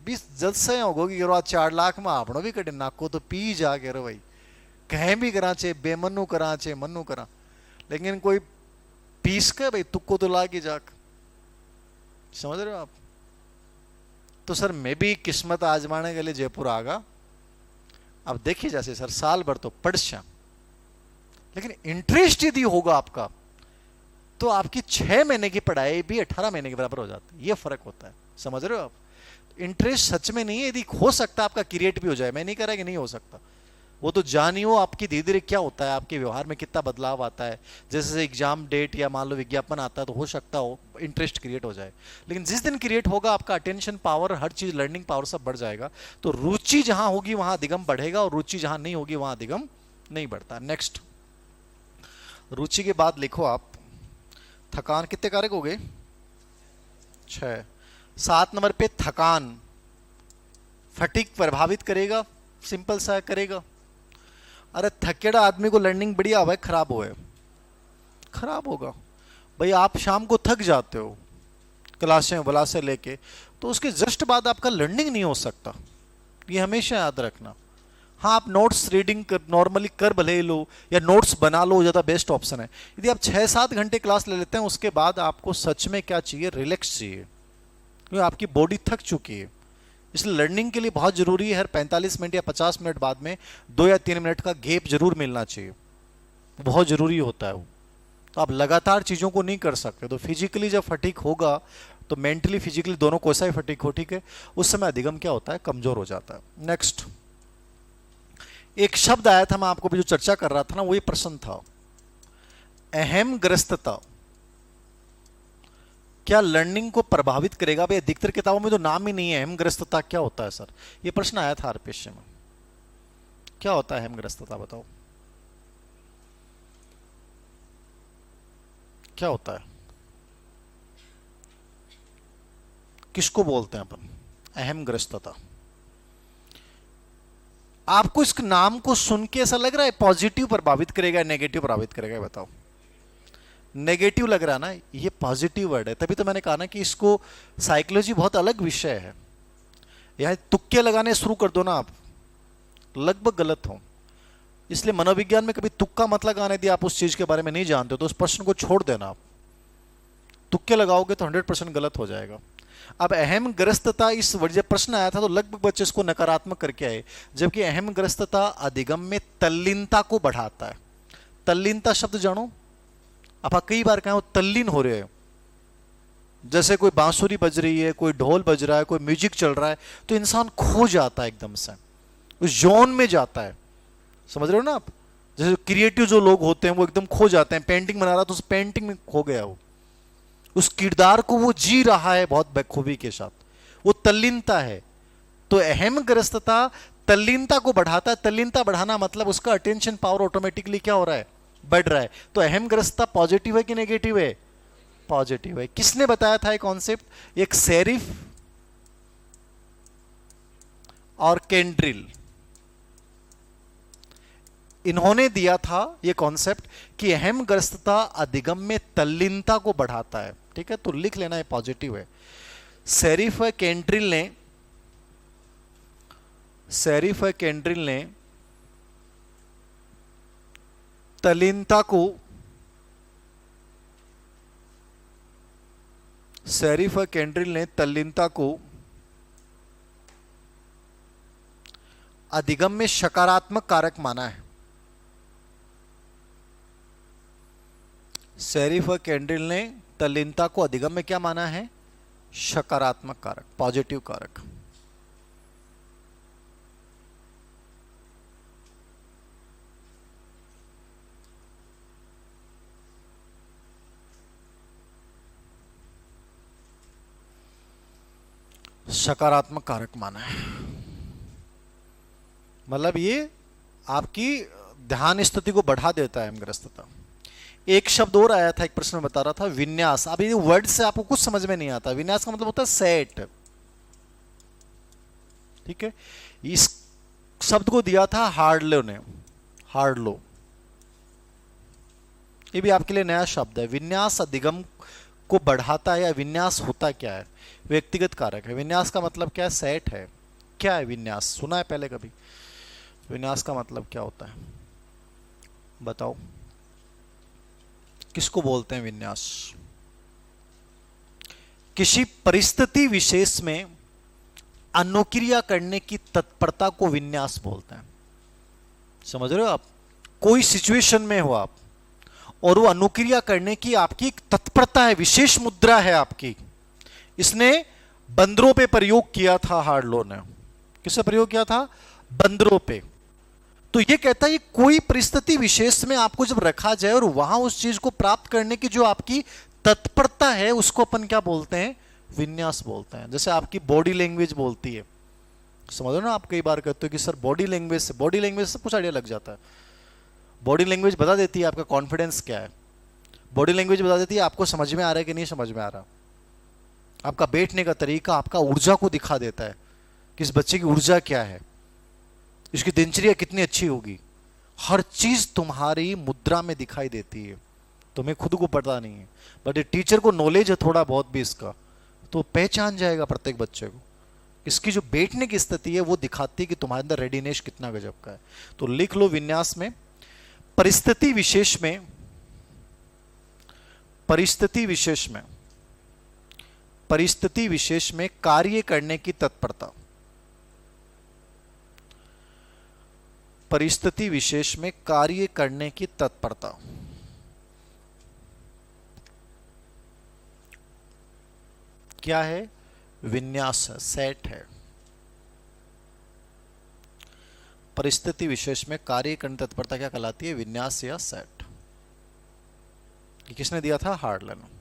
20 जल्द से होगी कि 4 लाख में आपनो भी कटे नाको तो पी जा के रो भाई, कहीं भी करा चे बेमनु करा चे मनु करा, लेकिन कोई पीस के भाई तुक्को तो लागे जाक। समझ रहे हो आप? तो सर मैं भी किस्मत आजमाने के लिए जयपुर आ गया। अब देखिए जैसे सर साल भर तो पढ़ श्याम, लेकिन इंटरेस्ट यदि होगा आपका तो आपकी 6 महीने की पढ़ाई भी 18 महीने के बराबर हो जाती है। ये फर्क होता है, समझ रहे हो आप? इंटरेस्ट सच में नहीं है, यदि हो सकता है आपका क्रिएट भी हो जाए, मैं नहीं कह रहा कि नहीं हो सकता, वो तो जानियो आपकी धीरे धीरे क्या होता है, आपके व्यवहार में कितना बदलाव आता है। जैसे एग्जाम डेट या मान लो विज्ञापन आता है तो हो सकता हो इंटरेस्ट क्रिएट हो जाए, लेकिन जिस दिन क्रिएट होगा आपका अटेंशन पावर, हर चीज, लर्निंग पावर सब बढ़ जाएगा। तो रुचि जहां होगी वहां अधिगम बढ़ेगा, और रुचि जहां नहीं होगी वहां अधिगम नहीं बढ़ता। नेक्स्ट, रुचि के बाद लिखो आप थकान। कितने कारक हो गए? 6। 7 नंबर पे थकान, फटीक प्रभावित करेगा, सिंपल सा करेगा। अरे थकेड़ा आदमी को लर्निंग बढ़िया हुआ है खराब हुआ है? खराब होगा भाई। आप शाम को थक जाते हो क्लासें वलासे लेके, तो उसके जस्ट बाद आपका लर्निंग नहीं हो सकता, ये हमेशा याद रखना। हाँ, आप नोट्स रीडिंग कर नॉर्मली कर भले लो, या नोट्स बना लो, ज़्यादा बेस्ट ऑप्शन है। यदि आप 6-7 घंटे क्लास ले लेते हैं, उसके बाद आपको सच में क्या चाहिए? रिलैक्स चाहिए, क्योंकि आपकी बॉडी थक चुकी है। इसलिए लर्निंग के लिए बहुत जरूरी है हर 45 मिनट या 50 मिनट बाद में 2 या 3 मिनट का गैप जरूर मिलना चाहिए, बहुत जरूरी होता है वो। तो आप लगातार चीज़ों को नहीं कर सकते। तो फिजिकली जब फटीक होगा तो मेंटली फिजिकली दोनों को ऐसा ही फटीक हो, ठीक है, उस समय अधिगम क्या होता है? कमजोर हो जाता है। नेक्स्ट, एक शब्द आया था, मैं आपको भी जो चर्चा कर रहा था ना, वही प्रश्न था, अहम ग्रस्तता क्या लर्निंग को प्रभावित करेगा? भाई अधिकतर किताबों में तो नाम ही नहीं है अहमग्रस्तता। क्या होता है सर? ये प्रश्न आया था आरपीएससी में, क्या होता है अहमग्रस्तता? बताओ क्या होता है, किसको बोलते हैं अपन अहमग्रस्तता? आपको इस नाम को सुन के ऐसा लग रहा है पॉजिटिव प्रभावित करेगा, नेगेटिव प्रभावित करेगा? बताओ। नेगेटिव लग रहा ना, ये पॉजिटिव वर्ड है। तभी तो मैंने कहा ना कि इसको साइकोलॉजी बहुत अलग विषय है। यहां तुक्के लगाने शुरू कर दो ना आप, लगभग गलत हो। इसलिए मनोविज्ञान में कभी तुक्का मत लगाने, यदि आप उस चीज के बारे में नहीं जानते हो तो उस प्रश्न को छोड़ देना। आप तुक्के लगाओगे तो 100% गलत हो जाएगा। अब अहम ग्रस्तता, इस जब प्रश्न आया था तो लगभग बच्चे इसको नकारात्मक करके आए, जबकि अहम ग्रस्तता अधिगम में तल्लीनता को बढ़ाता है। तल्लीनता शब्द जानो आप? कई बार कहा तल्लीन हो रहे हो, जैसे कोई बांसुरी बज रही है, कोई ढोल बज रहा है, कोई म्यूजिक चल रहा है, तो इंसान खो जाता है, एकदम से उस जोन में जाता है। समझ रहे हो ना आप? जैसे क्रिएटिव जो लोग होते हैं वो एकदम खो जाते हैं। पेंटिंग बना रहा तो उस पेंटिंग में खो गया, वो उस किरदार को वो जी रहा है बहुत बखूबी के साथ, वो तल्लीनता है। तो अहम ग्रस्तता तल्लीनता को बढ़ाता है। तल्लीनता बढ़ाना मतलब उसका अटेंशन पावर ऑटोमेटिकली क्या हो रहा है? बढ़ रहा है। तो अहम ग्रस्तता पॉजिटिव है कि नेगेटिव है? पॉजिटिव है। किसने बताया था ये कॉन्सेप्ट? एक सेरिफ और केंड्रिल, इन्होंने दिया था ये कॉन्सेप्ट कि अहम ग्रस्तता अधिगम में तल्लीनता को बढ़ाता है। ठीक है, तो लिख लेना है पॉजिटिव है। सेरिफ है केंड्रिल ने तल्लीनता को, सेरिफ है केंड्रिल ने तल्लीनता को अधिगम में सकारात्मक कारक माना है। सेरिफ और कैंड्रिल ने तल्लीनता को अधिगम में क्या माना है? सकारात्मक कारक, पॉजिटिव कारक। सकारात्मक कारक माना है, मतलब ये आपकी ध्यान स्थिति को बढ़ा देता है ग्रस्तता। एक शब्द और आया था, एक प्रश्न में बता रहा था, विन्यास। अब ये वर्ड से आपको कुछ समझ में नहीं आता। विन्यास का मतलब होता है सेट, ठीक है। इस शब्द को दिया था हार्डलो ने, हार्डलो। ये भी आपके लिए नया शब्द है। विन्यास अधिगम को बढ़ाता है, या विन्यास होता क्या है? व्यक्तिगत कारक है। विन्यास का मतलब क्या है? सेट है। क्या है विन्यास? सुना है पहले कभी? विन्यास का मतलब क्या होता है बताओ, किसको बोलते हैं विन्यास? किसी परिस्थिति विशेष में अनुक्रिया करने की तत्परता को विन्यास बोलते हैं। समझ रहे हो आप? कोई सिचुएशन में हो आप और वो अनुक्रिया करने की आपकी एक तत्परता है, विशेष मुद्रा है आपकी। इसने बंदरों पे प्रयोग किया था हार्डलो ने। किससे प्रयोग किया था? बंदरों पे। तो ये कहता है कोई परिस्थिति विशेष में आपको जब रखा जाए और वहां उस चीज को प्राप्त करने की जो आपकी तत्परता है, उसको अपन क्या बोलते हैं? विन्यास बोलते हैं। जैसे आपकी बॉडी लैंग्वेज बोलती है, समझो ना, आप कई बार कहते हो कि सर बॉडी लैंग्वेज से कुछ आइडिया लग जाता है। बॉडी लैंग्वेज बता देती है आपका कॉन्फिडेंस क्या है। बॉडी लैंग्वेज बता देती है आपको समझ में आ रहा है कि नहीं समझ में आ रहा। आपका बैठने का तरीका आपका ऊर्जा को दिखा देता है कि इस बच्चे की ऊर्जा क्या है, इसकी दिनचर्या कितनी अच्छी होगी। हर चीज तुम्हारी मुद्रा में दिखाई देती है, तुम्हें खुद को पता नहीं है, बट ये टीचर को नॉलेज है थोड़ा बहुत भी इसका, तो पहचान जाएगा प्रत्येक बच्चे को। इसकी जो बैठने की स्थिति है वो दिखाती है कि तुम्हारे अंदर रेडीनेस कितना गजब का है। तो लिख लो विन्यास में परिस्थिति विशेष में, परिस्थिति विशेष में कार्य करने की तत्परता। परिस्थिति विशेष में कार्य करने की तत्परता क्या है? विन्यास है, सेट है। परिस्थिति विशेष में कार्य करने की तत्परता क्या कहलाती है? विन्यास या सेट। ये किसने दिया था? हार्डलो ने।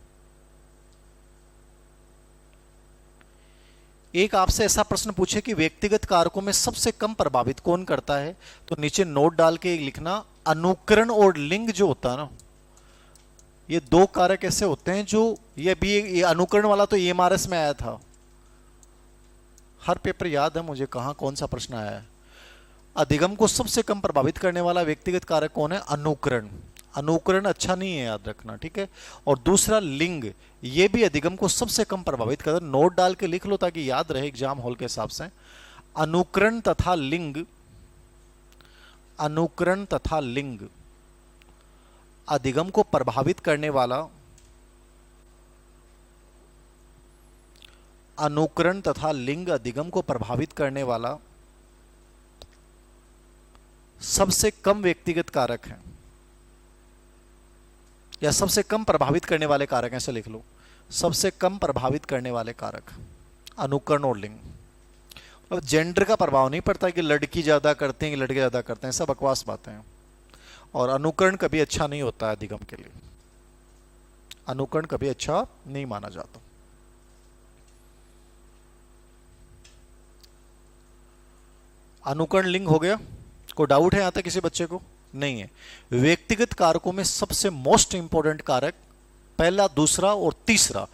एक आपसे ऐसा प्रश्न पूछे कि व्यक्तिगत कारकों में सबसे कम प्रभावित कौन करता है, तो नीचे नोट डाल के लिखना अनुकरण और लिंग जो होता है ना, ये दो कारक ऐसे होते हैं जो ये अनुकरण वाला तो EMRS में आया था। हर पेपर याद है मुझे कहां कौन सा प्रश्न आया है। अधिगम को सबसे कम प्रभावित करने वाला व्यक्तिगत कारक कौन है? अनुकरण। अनुकरण अच्छा नहीं है, याद रखना, ठीक है। और दूसरा लिंग, ये भी अधिगम को सबसे कम प्रभावित करता है। नोट डाल के लिख लो ताकि याद रहे एग्जाम हॉल के हिसाब से। अनुकरण तथा लिंग, अनुकरण तथा लिंग अधिगम को प्रभावित करने वाला, अनुकरण तथा लिंग अधिगम को प्रभावित करने वाला सबसे कम व्यक्तिगत कारक है, या सबसे कम प्रभावित करने वाले कारक, ऐसे लिख लो। सबसे कम प्रभावित करने वाले कारक अनुकरण और लिंग। अब जेंडर का प्रभाव नहीं पड़ता कि लड़की ज्यादा करते हैं कि लड़के ज्यादा करते हैं, सब बकवास बातें हैं। और अनुकरण कभी अच्छा नहीं होता है अधिगम के लिए। अनुकरण कभी अच्छा नहीं माना जाता। अनुकरण लिंग हो गया। कोई डाउट है यहां तक किसी बच्चे को? नहीं है। व्यक्तिगत कारकों में सबसे मोस्ट इंपॉर्टेंट कारक पहला, दूसरा और तीसरा